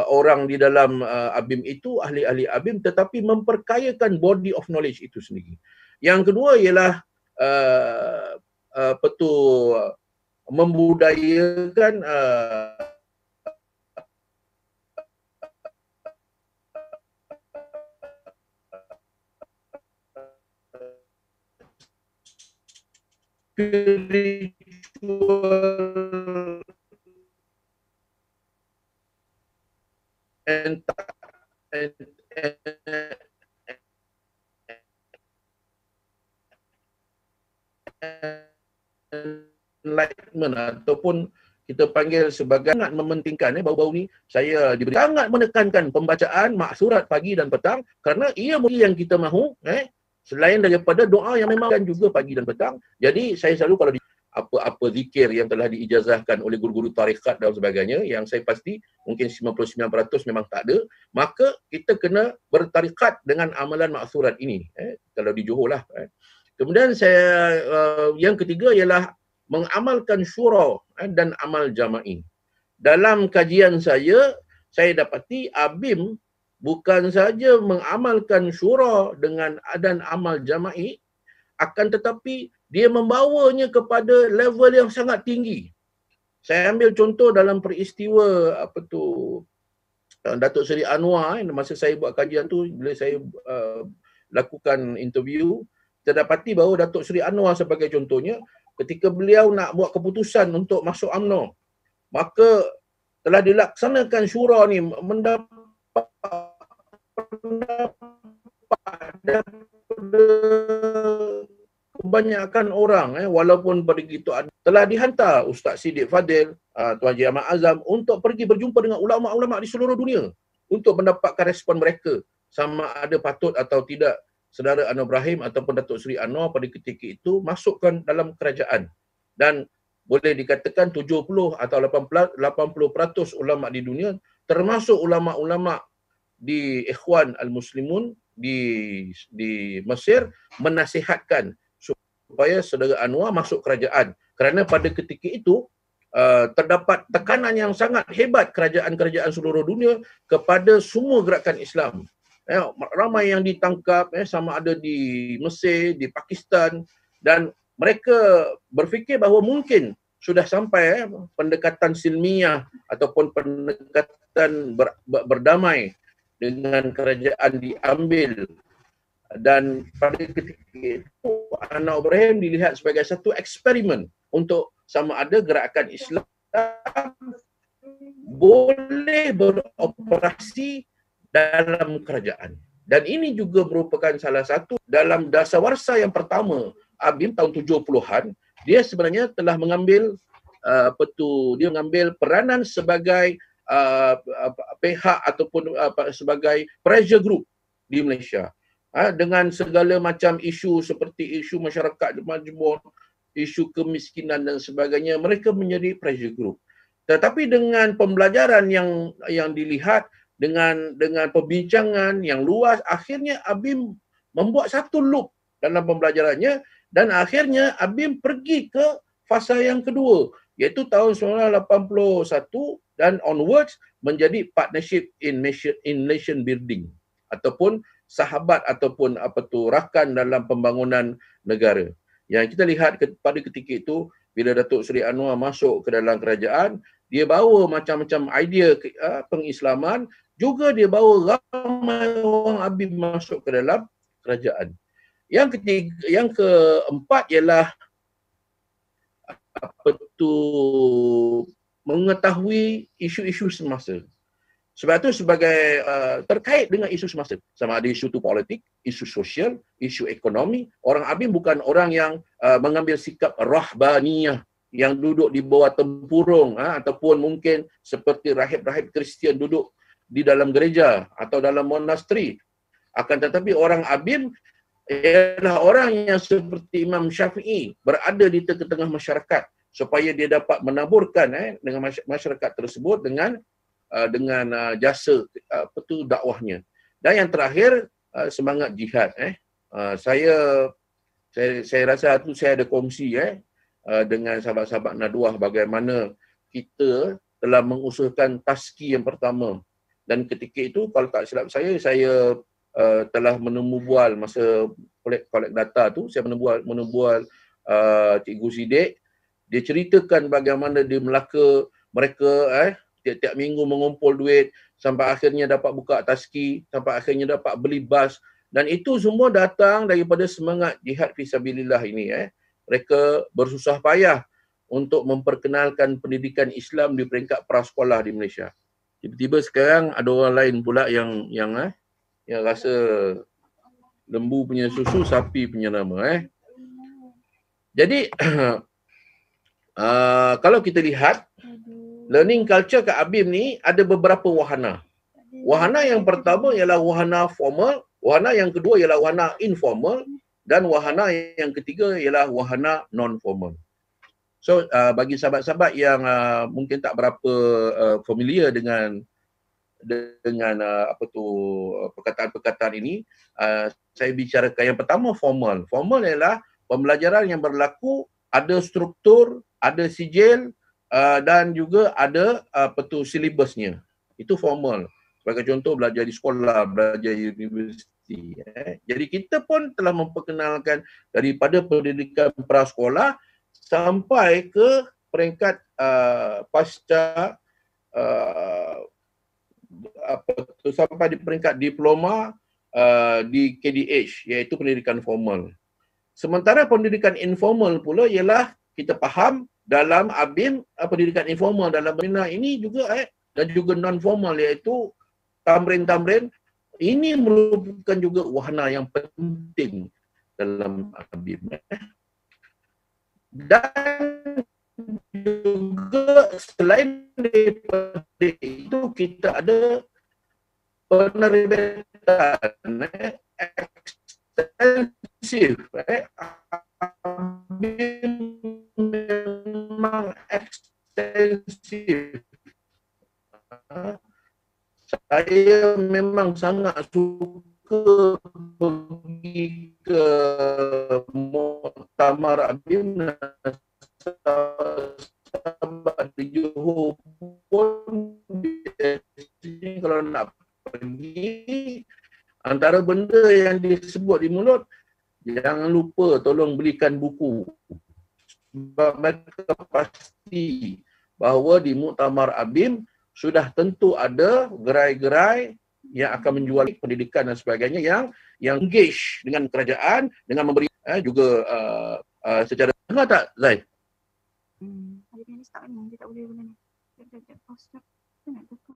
orang di dalam Abim itu, ahli-ahli Abim, tetapi memperkayakan body of knowledge itu sendiri. Yang kedua ialah membudayakan spiritual enlightenment ataupun kita panggil sebagai sangat mementingkan baru-baru ni saya diberi sangat menekankan pembacaan maksurat pagi dan petang kerana ia yang kita mahu selain daripada doa yang memang kan juga pagi dan petang. Jadi saya selalu kalau apa-apa zikir yang telah diijazahkan oleh guru-guru tarikat dan sebagainya, yang saya pasti mungkin 99% memang tak ada, maka kita kena bertarikat dengan amalan maksurat ini, kalau di Johor lah. Kemudian yang ketiga ialah mengamalkan syura dan amal jama'i. Dalam kajian saya dapati ABIM bukan saja mengamalkan syura dan amal jama'i, akan tetapi dia membawanya kepada level yang sangat tinggi. Saya ambil contoh dalam peristiwa Datuk Seri Anwar, masa saya buat kajian tu, bila saya lakukan interview, kita dapati bahawa Datuk Seri Anwar sebagai contohnya, ketika beliau nak buat keputusan untuk masuk UMNO, maka telah dilaksanakan syura ni mendapat kebanyakan orang, walaupun begitu telah dihantar Ustaz Siddiq Fadil, Tuan Haji Ahmad Azam untuk pergi berjumpa dengan ulama-ulama di seluruh dunia untuk mendapatkan respon mereka sama ada patut atau tidak Saudara Anwar Ibrahim ataupun Datuk Seri Anwar pada ketika itu masukkan dalam kerajaan. Dan boleh dikatakan 70 atau 80% ulama di dunia, termasuk ulama-ulama di Ikhwan Al-Muslimun di Mesir, menasihatkan supaya Saudara Anwar masuk kerajaan. Kerana pada ketika itu terdapat tekanan yang sangat hebat kerajaan-kerajaan seluruh dunia kepada semua gerakan Islam. Ramai yang ditangkap, sama ada di Mesir, di Pakistan, dan mereka berfikir bahawa mungkin sudah sampai pendekatan silmiah ataupun pendekatan berdamai dengan kerajaan diambil. Dan pada ketika itu Anwar Ibrahim dilihat sebagai satu eksperimen untuk sama ada gerakan Islam boleh beroperasi dalam kerajaan. Dan ini juga merupakan salah satu dalam dasawarsa yang pertama ABIM tahun 70-an, dia sebenarnya telah mengambil dia mengambil peranan sebagai pihak ataupun sebagai pressure group di Malaysia. Dengan segala macam isu seperti isu masyarakat majmur, isu kemiskinan dan sebagainya, mereka menjadi pressure group. Tetapi dengan pembelajaran yang dilihat, dengan perbincangan yang luas, akhirnya ABIM membuat satu loop dalam pembelajarannya, dan akhirnya ABIM pergi ke fasa yang kedua, iaitu tahun 1981 dan onwards menjadi partnership in nation building ataupun sahabat ataupun rakan dalam pembangunan negara. Yang kita lihat pada ketika itu, bila Datuk Seri Anwar masuk ke dalam kerajaan, dia bawa macam-macam idea pengislaman, juga dia bawa ramai orang ABIM masuk ke dalam kerajaan. Yang keempat ialah mengetahui isu-isu semasa. Sebab itu sebagai terkait dengan isu semasa, sama ada isu tu politik, isu sosial, isu ekonomi, orang ABIM bukan orang yang mengambil sikap rahbaniyah yang duduk di bawah tempurung ataupun mungkin seperti rahib-rahib Kristian duduk di dalam gereja atau dalam monasteri. Akan tetapi orang ABIM ialah orang yang seperti Imam Syafi'i, berada di tengah-tengah masyarakat supaya dia dapat menaburkan dengan masyarakat tersebut dengan jasa dakwahnya. Dan yang terakhir, semangat jihad. Saya rasa tu saya ada kongsi dengan sahabat-sahabat Nadwah bagaimana kita telah mengusulkan taski yang pertama. Dan ketika itu kalau tak silap saya telah menemubual masa collect data tu, saya menemubual Cikgu Siddiq. Dia ceritakan bagaimana dia mereka tiap-tiap minggu mengumpul duit sampai akhirnya dapat buka taski, sampai akhirnya dapat beli bas, dan itu semua datang daripada semangat jihad fisabilillah ini. Mereka bersusah payah untuk memperkenalkan pendidikan Islam di peringkat prasekolah di Malaysia. Tiba-tiba sekarang ada orang lain pula yang rasa lembu punya susu, sapi punya nama. Jadi kalau kita lihat learning culture kat ABIM ni ada beberapa wahana. Wahana yang pertama ialah wahana formal, wahana yang kedua ialah wahana informal, dan wahana yang ketiga ialah wahana non-formal. So bagi sahabat-sahabat yang mungkin tak berapa familiar dengan perkataan-perkataan ini, saya bicarakan yang pertama formal. Formal ialah pembelajaran yang berlaku, ada struktur, ada sijil dan juga ada silibusnya. Itu formal. Sebagai contoh, belajar di sekolah, belajar di universiti. Jadi kita pun telah memperkenalkan daripada pendidikan prasekolah sampai ke peringkat pasca sampai di peringkat diploma di KDH, iaitu pendidikan formal. Sementara pendidikan informal pula ialah kita faham dalam ABIM, pendidikan informal dalam bina ini juga dan juga non formal, iaitu tamrin-tamrin. Ini merupakan juga wahana yang penting dalam ABIM. Dan juga selain daripada itu, kita ada penerbitan ekstensif. Memang ekstensif. Saya memang sangat suka pergi ke muktamar ABIM. Sahabat di Johor pun kalau nak pergi, antara benda yang disebut di mulut, jangan lupa tolong belikan buku. Sebab mereka pasti bahawa di muktamar ABIM sudah tentu ada gerai-gerai yang akan menjual pendidikan dan sebagainya yang engage dengan kerajaan, dengan memberi juga secara dengar tak, Zai? Ada yang start ni, dia tak boleh benda ni. Dia pause jap. Dia nak tukar.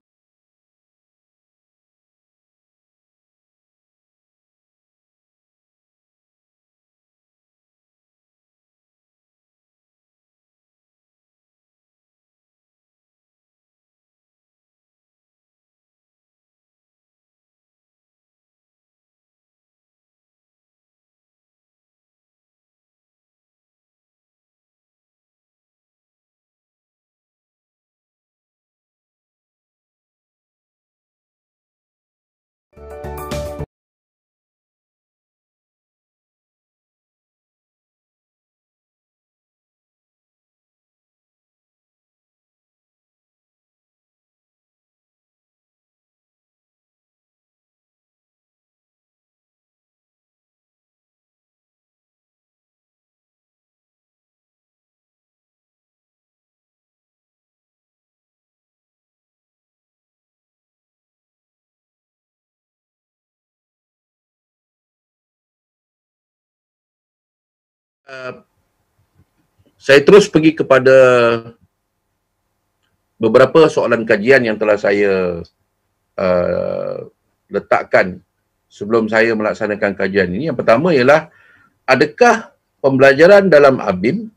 Saya terus pergi kepada beberapa soalan kajian yang telah saya letakkan sebelum saya melaksanakan kajian ini. Yang pertama ialah, adakah pembelajaran dalam ABIM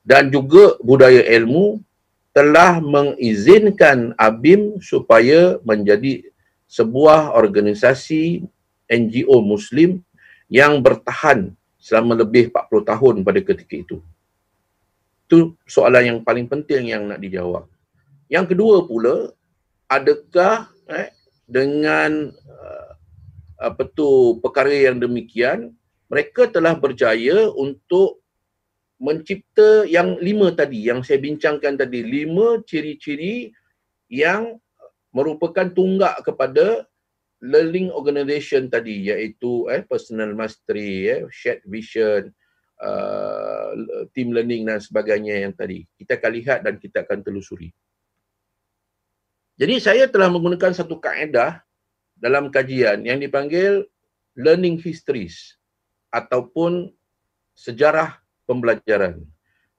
dan juga budaya ilmu telah mengizinkan ABIM supaya menjadi sebuah organisasi NGO Muslim yang bertahan selama lebih 40 tahun pada ketika itu? Itu soalan yang paling penting yang nak dijawab. Yang kedua pula, adakah dengan perkara yang demikian, mereka telah berjaya untuk mencipta yang 5 tadi, yang saya bincangkan tadi, 5 ciri-ciri yang merupakan tunggak kepada learning organisation tadi, iaitu personal mastery, shared vision, team learning dan sebagainya yang tadi. Kita akan lihat dan kita akan telusuri. Jadi saya telah menggunakan satu kaedah dalam kajian yang dipanggil learning histories ataupun sejarah pembelajaran.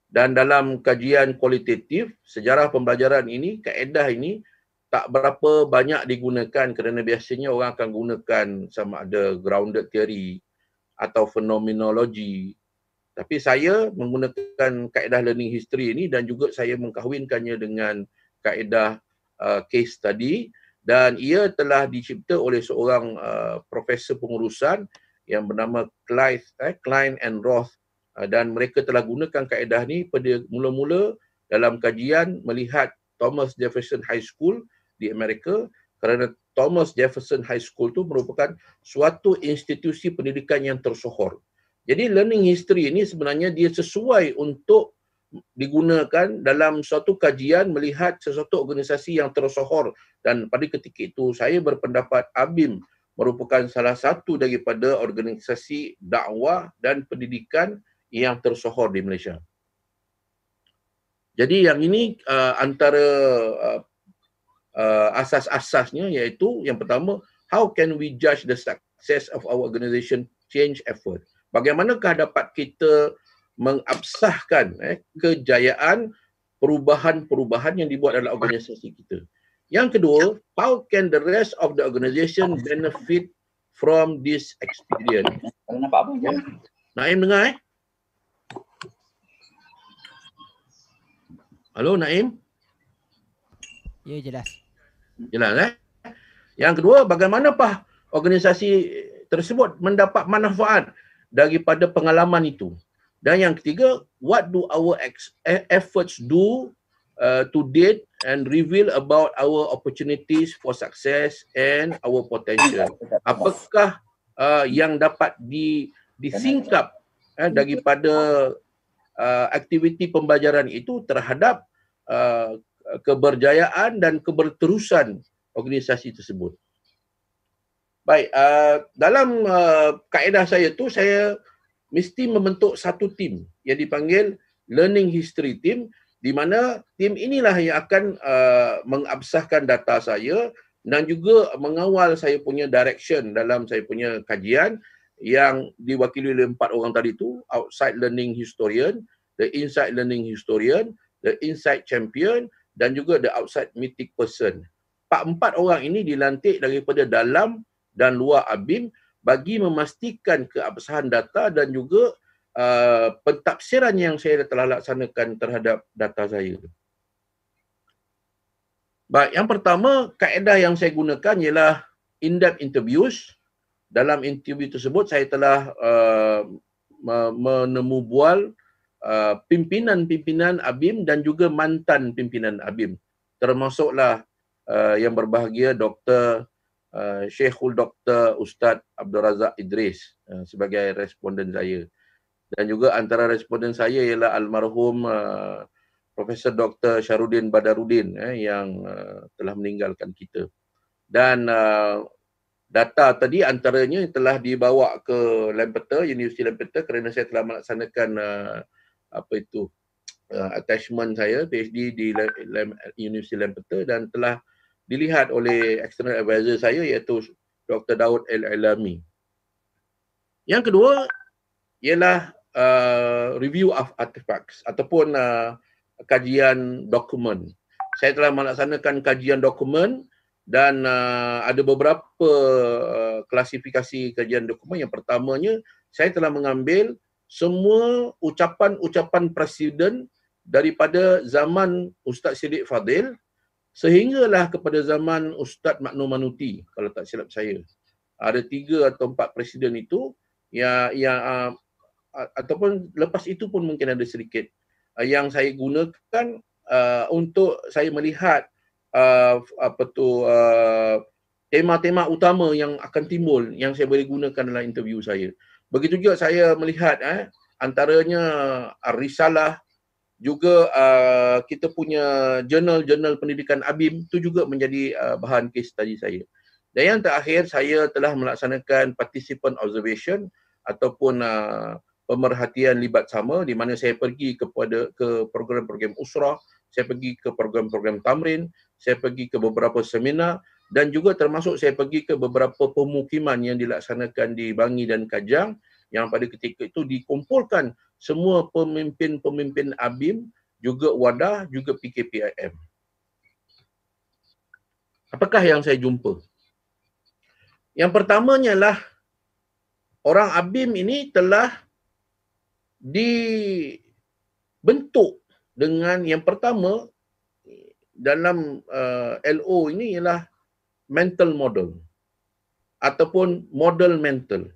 Dan dalam kajian kualitatif, sejarah pembelajaran ini, kaedah ini tak berapa banyak digunakan kerana biasanya orang akan gunakan sama ada grounded theory atau fenomenologi. Tapi saya menggunakan kaedah learning history ini dan juga saya mengkahwinkannya dengan kaedah case study, dan ia telah dicipta oleh seorang profesor pengurusan yang bernama Klein and Roth dan mereka telah gunakan kaedah ni pada mula-mula dalam kajian melihat Thomas Jefferson High School di Amerika, kerana Thomas Jefferson High School tu merupakan suatu institusi pendidikan yang tersohor. Jadi learning history ini sebenarnya dia sesuai untuk digunakan dalam suatu kajian melihat sesuatu organisasi yang tersohor, dan pada ketika itu saya berpendapat ABIM merupakan salah satu daripada organisasi dakwah dan pendidikan yang tersohor di Malaysia. Jadi yang ini antara asas-asasnya, iaitu yang pertama, how can we judge the success of our organization change effort? Bagaimanakah dapat kita mengabsahkan kejayaan perubahan-perubahan yang dibuat dalam organisasi kita. Yang kedua, how can the rest of the organization benefit from this experience? Nampak apa je? Naim dengar Halo Naim? Ya, jelas. Jelas Yang kedua, bagaimanakah organisasi tersebut mendapat manfaat daripada pengalaman itu? Dan yang ketiga, what do our efforts do to date and reveal about our opportunities for success and our potential? Apakah yang dapat disingkap daripada aktiviti pembelajaran itu terhadap keberjayaan dan keberterusan organisasi tersebut? Baik, dalam kaedah saya tu, saya mesti membentuk satu tim yang dipanggil Learning History Team, di mana tim inilah yang akan mengabsahkan data saya dan juga mengawal saya punya direction dalam saya punya kajian yang diwakili oleh 4 orang tadi tu, Outside Learning Historian, the Inside Learning Historian, the Inside Champion dan juga the Outside Mythic Person. 4 orang ini dilantik daripada dalam dan luar ABIM bagi memastikan keabsahan data dan juga pentafsiran yang saya telah laksanakan terhadap data saya. Baik, yang pertama, kaedah yang saya gunakan ialah in-depth interviews. Dalam interview tersebut, saya telah menemubual pimpinan-pimpinan ABIM dan juga mantan pimpinan ABIM. Termasuklah yang berbahagia Dr. Syekhul Dr. Ustaz Abdul Razak Idris sebagai responden saya. Dan juga antara responden saya ialah almarhum Profesor Dr. Syarudin Badarudin yang telah meninggalkan kita. Dan data tadi antaranya telah dibawa ke Lampeter, Universiti Lampeter, kerana saya telah melaksanakan attachment saya PhD di Universiti Lampeter dan telah dilihat oleh external advisor saya iaitu Dr. Daud Al-Ilami. Yang kedua ialah review of artifacts ataupun kajian dokumen. Saya telah melaksanakan kajian dokumen dan ada beberapa klasifikasi kajian dokumen. Yang pertamanya, saya telah mengambil semua ucapan-ucapan presiden daripada zaman Ustaz Siddiq Fadil sehinggalah kepada zaman Ustaz Maknur Manuti, kalau tak silap saya. Ada 3 atau 4 presiden itu yang ataupun lepas itu pun mungkin ada sedikit yang saya gunakan untuk saya melihat tema-tema utama yang akan timbul yang saya boleh gunakan dalam interview saya. Begitu juga saya melihat antaranya Risalah, juga kita punya jurnal-jurnal pendidikan ABIM itu juga menjadi bahan case study saya. Dan yang terakhir, saya telah melaksanakan participant observation ataupun pemerhatian libat sama, di mana saya pergi ke program-program usrah, saya pergi ke program-program tamrin, saya pergi ke beberapa seminar dan juga termasuk saya pergi ke beberapa pemukiman yang dilaksanakan di Bangi dan Kajang yang pada ketika itu dikumpulkan semua pemimpin-pemimpin ABIM, juga wadah, juga PKPIM. Apakah yang saya jumpa? Yang pertamanya lah, orang ABIM ini telah dibentuk dengan yang pertama dalam LO ini ialah mental model ataupun model mental,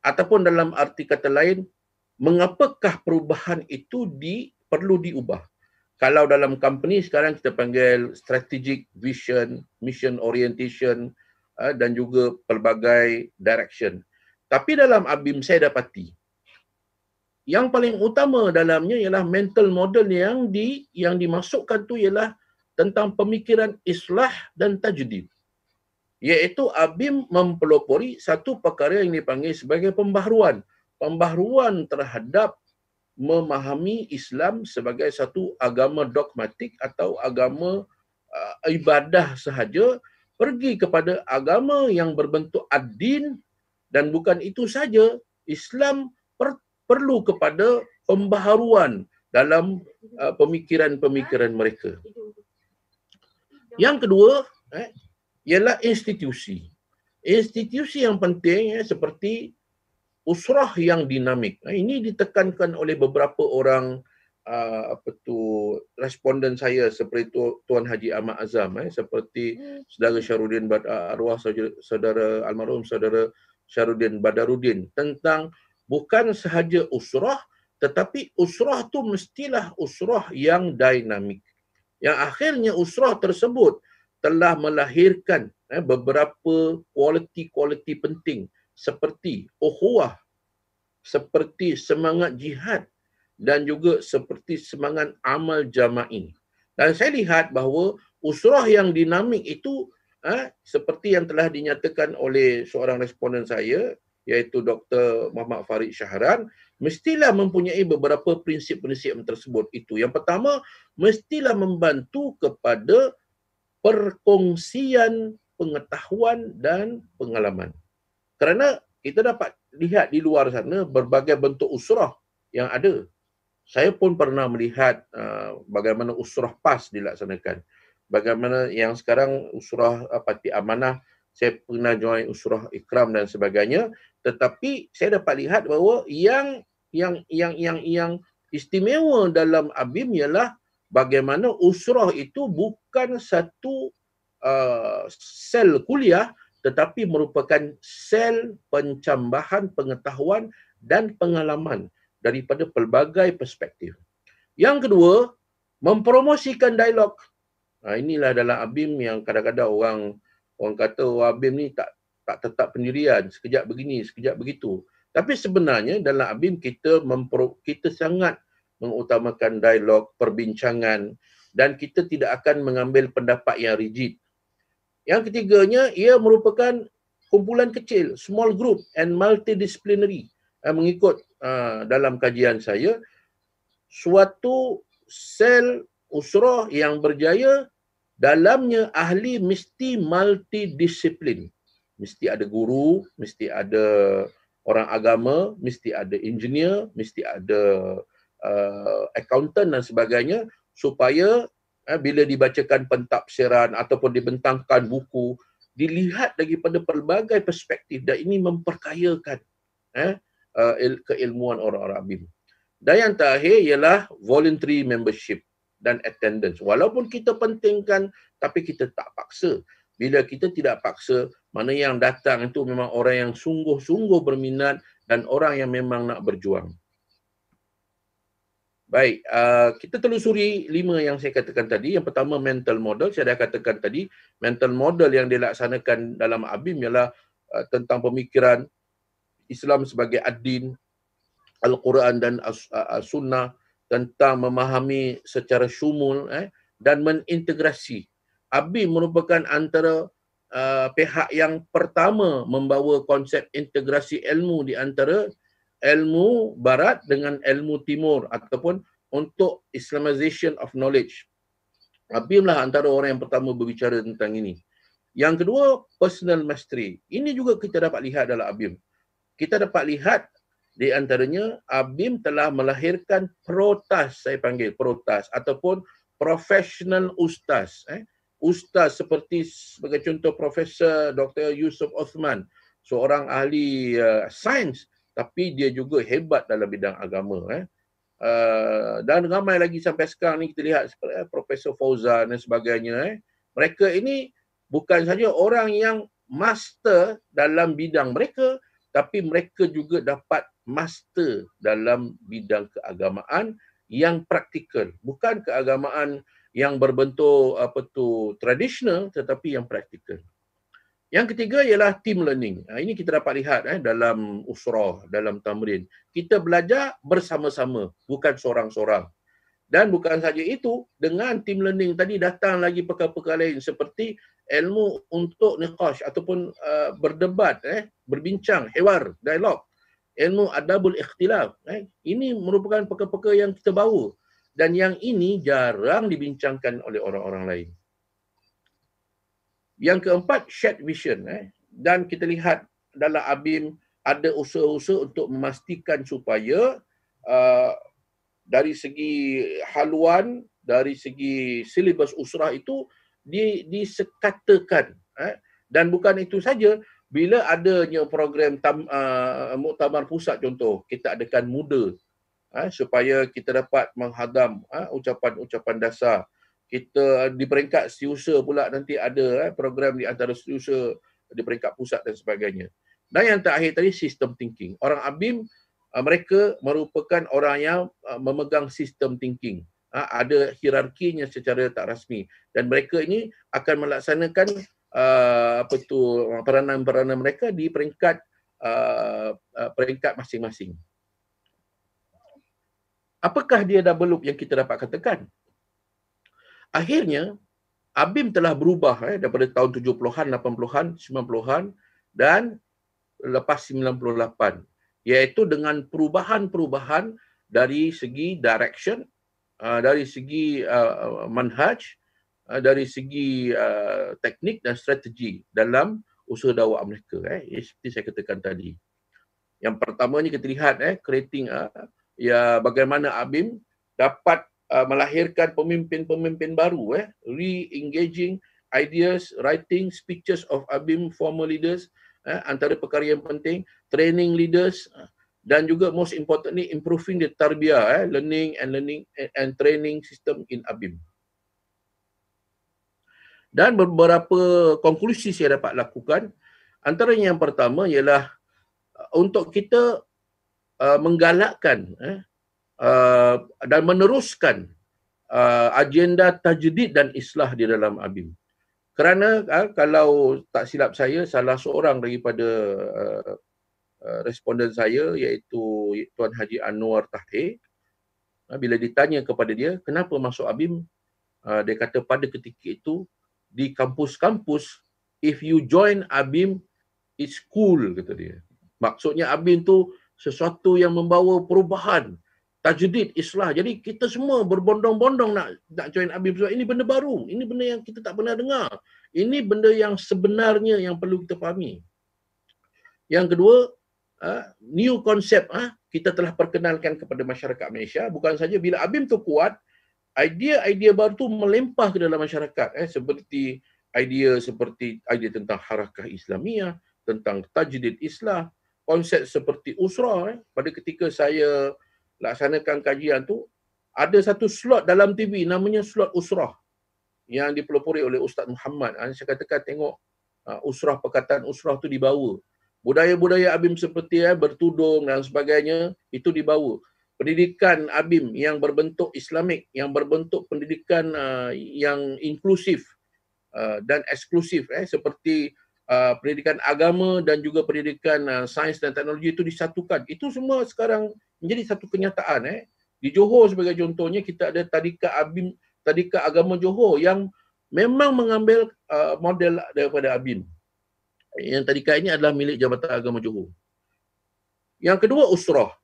ataupun dalam arti kata lain mengapakah perubahan itu perlu diubah. Kalau dalam company sekarang kita panggil strategic vision, mission orientation dan juga pelbagai direction. Tapi dalam ABIM saya dapati yang paling utama dalamnya ialah mental model yang dimasukkan tu ialah tentang pemikiran islah dan tajdid. Iaitu ABIM mempelopori satu perkara yang dipanggil sebagai pembaharuan. Pembaharuan terhadap memahami Islam sebagai satu agama dogmatik atau agama ibadah sahaja, pergi kepada agama yang berbentuk ad-din, dan bukan itu saja, Islam perlu kepada pembaharuan dalam pemikiran-pemikiran mereka. Yang kedua ialah institusi. Institusi yang penting seperti usrah yang dinamik. Ini ditekankan oleh beberapa orang responden saya seperti Tuan Haji Ahmad Azam, seperti saudara Syarudin arwah saudara almarhum saudara Syarudin Badarudin, tentang bukan sahaja usrah, tetapi usrah tu mestilah usrah yang dinamik. Yang akhirnya usrah tersebut telah melahirkan beberapa kualiti-kualiti penting seperti ukhuwah, seperti semangat jihad dan juga seperti semangat amal jama'i. Dan saya lihat bahawa usrah yang dinamik itu seperti yang telah dinyatakan oleh seorang responden saya, iaitu Dr. Muhammad Farid Syahran, mestilah mempunyai beberapa prinsip-prinsip tersebut. Itu yang pertama, mestilah membantu kepada perkongsian pengetahuan dan pengalaman. Kerana kita dapat lihat di luar sana berbagai bentuk usrah yang ada. Saya pun pernah melihat bagaimana usrah PAS dilaksanakan. Bagaimana yang sekarang usrah Parti Amanah, saya pernah join usrah Ikram dan sebagainya. Tetapi saya dapat lihat bahawa yang istimewa dalam ABIM ialah bagaimana usrah itu bukan satu sel kuliah, tetapi merupakan sel pencambahan pengetahuan dan pengalaman daripada pelbagai perspektif. Yang kedua, mempromosikan dialog. Inilah dalam ABIM yang kadang-kadang orang kata ABIM ni tak tetap pendirian, sekejap begini, sekejap begitu. Tapi sebenarnya dalam ABIM kita sangat mengutamakan dialog, perbincangan, dan kita tidak akan mengambil pendapat yang rigid. Yang ketiganya, ia merupakan kumpulan kecil, small group and multidisciplinary. Mengikut dalam kajian saya, suatu sel usrah yang berjaya, dalamnya ahli mesti multidisiplin. Mesti ada guru, mesti ada orang agama, mesti ada engineer, mesti ada accountant dan sebagainya, supaya bila dibacakan pentafsiran ataupun dibentangkan buku, dilihat daripada pelbagai perspektif, dan ini memperkayakan keilmuan orang-orang ABIM. Dan yang terakhir ialah voluntary membership dan attendance. Walaupun kita pentingkan, tapi kita tak paksa. Bila kita tidak paksa, mana yang datang itu memang orang yang sungguh-sungguh berminat dan orang yang memang nak berjuang. Baik, kita telusuri 5 yang saya katakan tadi. Yang pertama, mental model. Saya dah katakan tadi, mental model yang dilaksanakan dalam ABIM ialah tentang pemikiran Islam sebagai ad-din, Al-Quran dan As-Sunnah, tentang memahami secara syumul dan mengintegrasi. ABIM merupakan antara pihak yang pertama membawa konsep integrasi ilmu di antara ilmu barat dengan ilmu timur, ataupun untuk Islamization of knowledge. ABIM lah antara orang yang pertama berbicara tentang ini. Yang kedua, personal mastery. Ini juga kita dapat lihat dalam ABIM. Kita dapat lihat di antaranya ABIM telah melahirkan protas, saya panggil protas, ataupun professional ustaz. Ustaz sebagai contoh Profesor Dr. Yusuf Osman, seorang ahli sains, tapi dia juga hebat dalam bidang agama. Dan ramai lagi sampai sekarang ni kita lihat seperti Profesor Fauzan dan sebagainya. Mereka ini bukan saja orang yang master dalam bidang mereka, tapi mereka juga dapat master dalam bidang keagamaan yang praktikal, bukan keagamaan yang berbentuk tradisional tetapi yang praktikal. Yang ketiga ialah team learning. Ini kita dapat lihat dalam usrah, dalam tamrin. Kita belajar bersama-sama, bukan seorang-seorang. Dan bukan saja itu, dengan team learning tadi datang lagi perkara-perkara lain seperti ilmu untuk niqash ataupun berdebat, berbincang, hiwar, dialog. Ilmu adabul ikhtilaf. Ini merupakan perkara-perkara yang kita bawa. Dan yang ini jarang dibincangkan oleh orang-orang lain. Yang keempat, shared vision. Dan kita lihat dalam ABIM ada usaha-usaha untuk memastikan supaya dari segi haluan, dari segi silibus usrah itu disekatakan. Dan bukan itu saja, bila adanya program muktamar pusat contoh, kita adakan muda supaya kita dapat menghadam ucapan-ucapan dasar. Kita di peringkat setiausaha pula nanti ada program di antara setiausaha di peringkat pusat dan sebagainya. Dan yang terakhir tadi sistem thinking. Orang ABIM mereka merupakan orang yang memegang sistem thinking. Ada hierarkinya secara tak rasmi dan mereka ini akan melaksanakan peranan-peranan mereka di peringkat masing-masing. Apakah dia double loop yang kita dapat katakan? Akhirnya, ABIM telah berubah daripada tahun 70-an, 80-an, 90-an dan lepas 98. Iaitu dengan perubahan-perubahan dari segi direction, dari segi manhaj, dari segi teknik dan strategi dalam usaha dakwah mereka. Seperti saya katakan tadi. Yang pertamanya kita lihat creating bagaimana ABIM dapat melahirkan pemimpin-pemimpin baru, re-engaging ideas, writing speeches of ABIM former leaders, antara perkara yang penting, training leaders dan juga most importantly improving the tarbiyah, learning and training system in ABIM. Dan beberapa konklusi saya dapat lakukan, antaranya yang pertama ialah untuk kita menggalakkan dan meneruskan agenda tajdid dan islah di dalam ABIM. Kerana kalau tak silap saya, salah seorang daripada responden saya iaitu Tuan Haji Anwar Tahir, bila ditanya kepada dia kenapa masuk ABIM, dia kata pada ketika itu di kampus-kampus, if you join ABIM, it's cool, kata dia. Maksudnya ABIM tu sesuatu yang membawa perubahan, tajdid, islah. Jadi kita semua berbondong-bondong nak join ABIM sebab ini benda baru. Ini benda yang kita tak pernah dengar. Ini benda yang sebenarnya yang perlu kita fahami. Yang kedua, new concept kita telah perkenalkan kepada masyarakat Malaysia. Bukan saja bila ABIM tu kuat, idea-idea baru tu melempah ke dalam masyarakat. Seperti idea tentang harakah Islamiyah, tentang tajdid islah, konsep seperti usrah. Pada ketika saya laksanakan kajian tu, ada satu slot dalam TV namanya slot usrah yang dipelopori oleh Ustaz Muhammad. Saya katakan tengok usrah, perkataan usrah tu dibawa. Budaya-budaya ABIM seperti bertudung dan sebagainya itu dibawa. Pendidikan ABIM yang berbentuk Islamik, yang berbentuk pendidikan yang inklusif dan eksklusif seperti pendidikan agama dan juga pendidikan sains dan teknologi itu disatukan. Itu semua sekarang menjadi satu kenyataan. Di Johor sebagai contohnya, kita ada tadika ABIM, tadika agama Johor yang memang mengambil model daripada ABIM. Yang tadika ini adalah milik Jabatan Agama Johor. Yang kedua, usrah.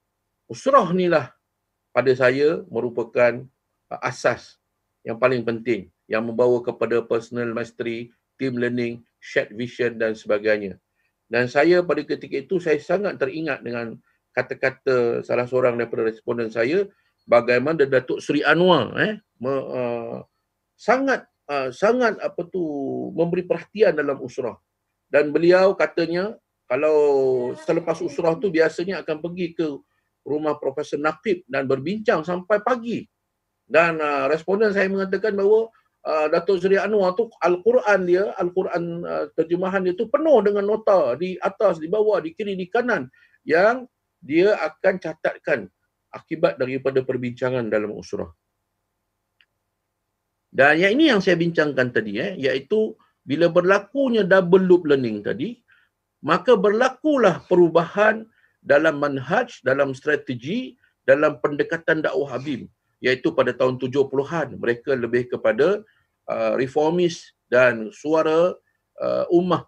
Usrah inilah pada saya merupakan asas yang paling penting yang membawa kepada personal mastery, team learning, shared vision dan sebagainya. Dan saya pada ketika itu saya sangat teringat dengan kata-kata salah seorang daripada responden saya, bagaimana Datuk Seri Anwar sangat memberi perhatian dalam usrah. Dan beliau katanya kalau selepas usrah tu biasanya akan pergi ke rumah Profesor Naqib dan berbincang sampai pagi. Dan responden saya mengatakan bahawa Datuk Seri Anwar tu Al-Quran dia, Al-Quran terjemahan dia tu penuh dengan nota di atas, di bawah, di kiri, di kanan yang dia akan catatkan akibat daripada perbincangan dalam usrah. Dan yang ini yang saya bincangkan tadi, iaitu bila berlakunya double loop learning tadi, maka berlakulah perubahan dalam manhaj, dalam strategi, dalam pendekatan dakwah ABIM, iaitu pada tahun 70-an mereka lebih kepada reformis dan suara ummah.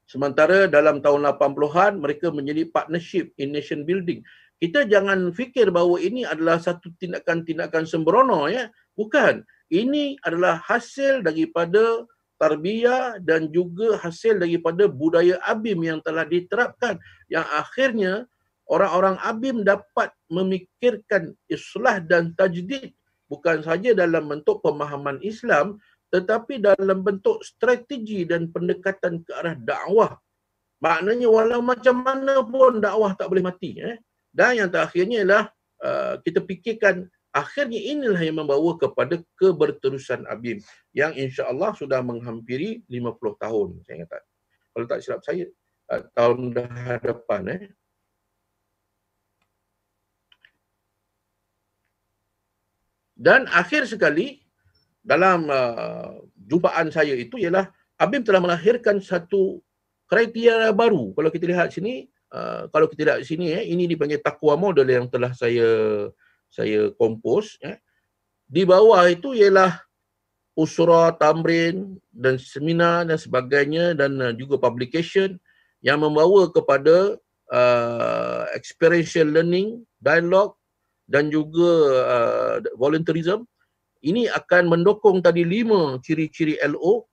Sementara dalam tahun 80-an mereka menjadi partnership in nation building. Kita jangan fikir bahawa ini adalah satu tindakan-tindakan sembrono, ya. Bukan. Ini adalah hasil daripada tarbiyah dan juga hasil daripada budaya ABIM yang telah diterapkan, yang akhirnya orang-orang ABIM dapat memikirkan islah dan tajdid bukan saja dalam bentuk pemahaman Islam, tetapi dalam bentuk strategi dan pendekatan ke arah dakwah. Maknanya walau macam mana pun dakwah tak boleh mati. Dan yang terakhirnya ialah kita fikirkan akhirnya inilah yang membawa kepada keberterusan ABIM yang insya-Allah sudah menghampiri 50 tahun, saya kata. Kalau tak silap saya tahun hadapan. Dan akhir sekali dalam jumpaan saya itu ialah ABIM telah melahirkan satu kriteria baru. Kalau kita lihat sini, kalau kita lihat sini, ini dipanggil Taqwa Model yang telah saya kompos. Di bawah itu ialah usrah, tamrin dan seminar dan sebagainya, dan juga publication yang membawa kepada experiential learning, dialog dan juga volunteerism. Ini akan mendukung tadi 5 ciri-ciri LO,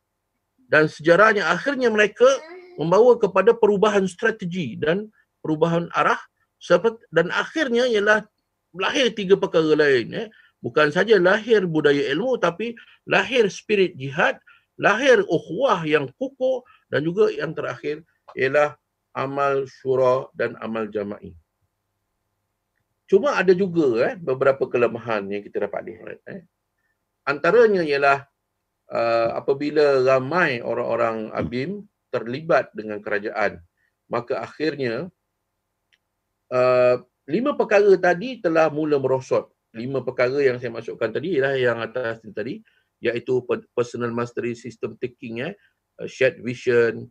dan sejarahnya akhirnya mereka membawa kepada perubahan strategi dan perubahan arah, dan akhirnya ialah lahir 3 perkara lain. Bukan saja lahir budaya ilmu, tapi lahir spirit jihad, lahir ukhuwah yang kukuh, dan juga yang terakhir ialah amal syura dan amal jama'i. Cuma ada juga beberapa kelemahan yang kita dapat lihat. Antaranya ialah apabila ramai orang-orang ABIM terlibat dengan kerajaan, maka akhirnya 5 perkara tadi telah mula merosot. 5 perkara yang saya masukkan tadi ialah yang atas tadi, iaitu personal mastery, system thinking, shared vision,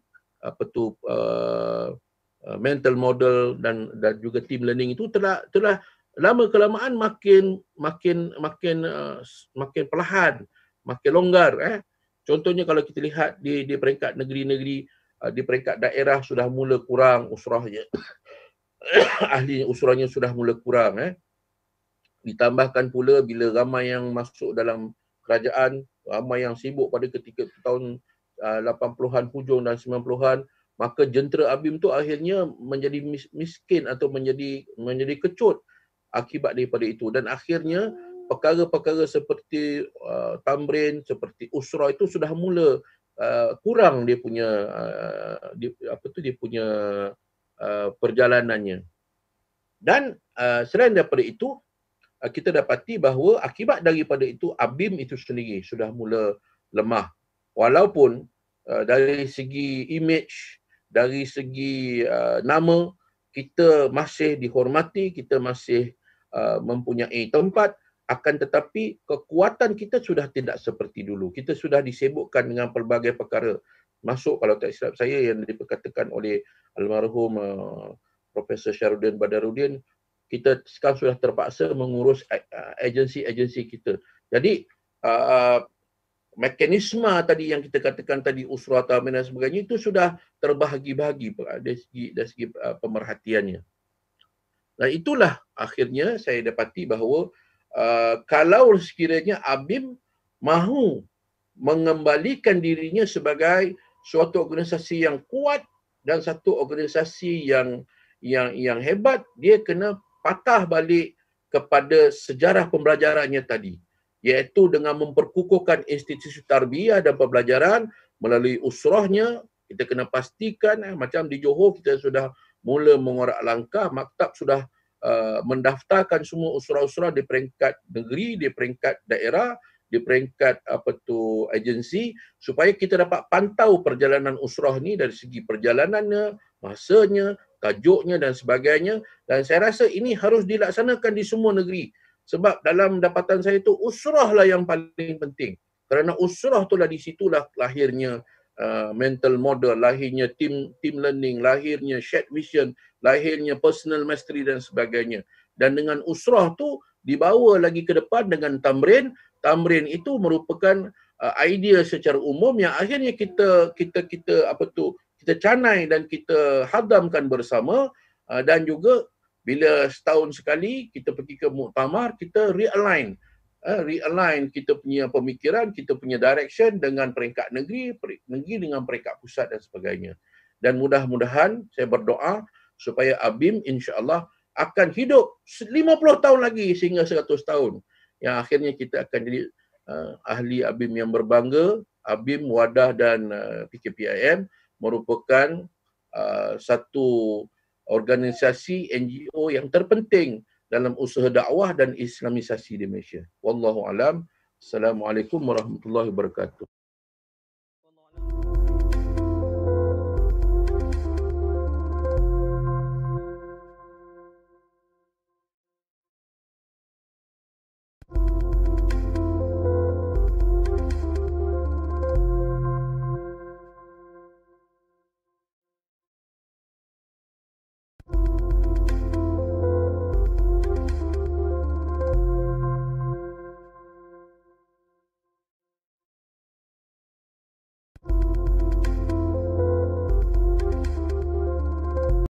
mental model dan juga team learning itu telah lama kelamaan makin perlahan, makin longgar. Contohnya kalau kita lihat di peringkat negeri-negeri, di peringkat daerah sudah mula kurang usrahnya. Ahli usrahnya sudah mula kurang. Ditambahkan pula bila ramai yang masuk dalam kerajaan, ramai yang sibuk pada ketika tahun 80-an hujung dan 90-an, maka jentera ABIM tu akhirnya menjadi miskin atau menjadi kecut akibat daripada itu. Dan akhirnya perkara-perkara seperti tamrin, seperti usrah itu sudah mula kurang dia punya perjalanannya. Dan selain daripada itu, kita dapati bahawa akibat daripada itu ABIM itu sendiri sudah mula lemah. Walaupun dari segi image, dari segi nama, kita masih dihormati, kita masih mempunyai tempat, akan tetapi kekuatan kita sudah tidak seperti dulu. Kita sudah disibukkan dengan pelbagai perkara. Masuk kalau tak silap saya yang diperkatakan oleh almarhum Profesor Syarudin Badarudin, kita sekarang sudah terpaksa mengurus agensi-agensi kita. Jadi mekanisme tadi yang kita katakan tadi, usrah, tamin dan sebagainya, itu sudah terbahagi-bahagi dari segi pemerhatiannya. Dan itulah akhirnya saya dapati bahawa kalau sekiranya ABIM mahu mengembalikan dirinya sebagai suatu organisasi yang kuat dan satu organisasi yang hebat, dia kena patah balik kepada sejarah pembelajarannya tadi, iaitu dengan memperkukuhkan institusi tarbiyah dan pembelajaran melalui usrahnya. Kita kena pastikan macam di Johor kita sudah mula mengorak langkah, maktab sudah mendaftarkan semua usrah-usrah di peringkat negeri, di peringkat daerah, di peringkat agensi, supaya kita dapat pantau perjalanan usrah ni dari segi perjalanannya, masanya, tajuknya dan sebagainya. Dan saya rasa ini harus dilaksanakan di semua negeri. Sebab dalam dapatan saya tu, usrah lah yang paling penting. Kerana usrah tu lah, di situlah lahirnya mental model, lahirnya team learning, lahirnya shared vision, lahirnya personal mastery dan sebagainya. Dan dengan usrah tu dibawa lagi ke depan dengan tamrin. Tamrin itu merupakan idea secara umum yang akhirnya kita canai dan kita hadamkan bersama. Dan juga bila setahun sekali kita pergi ke muktamar, kita realign kita punya pemikiran, kita punya direction dengan peringkat negeri dengan peringkat pusat dan sebagainya. Dan mudah-mudahan saya berdoa supaya ABIM insya-Allah akan hidup 50 tahun lagi sehingga 100 tahun. Yang akhirnya kita akan jadi ahli ABIM yang berbangga. ABIM, Wadah dan PKPIM merupakan satu organisasi NGO yang terpenting dalam usaha dakwah dan islamisasi di Malaysia. Wallahu alam. Assalamualaikum warahmatullahi wabarakatuh.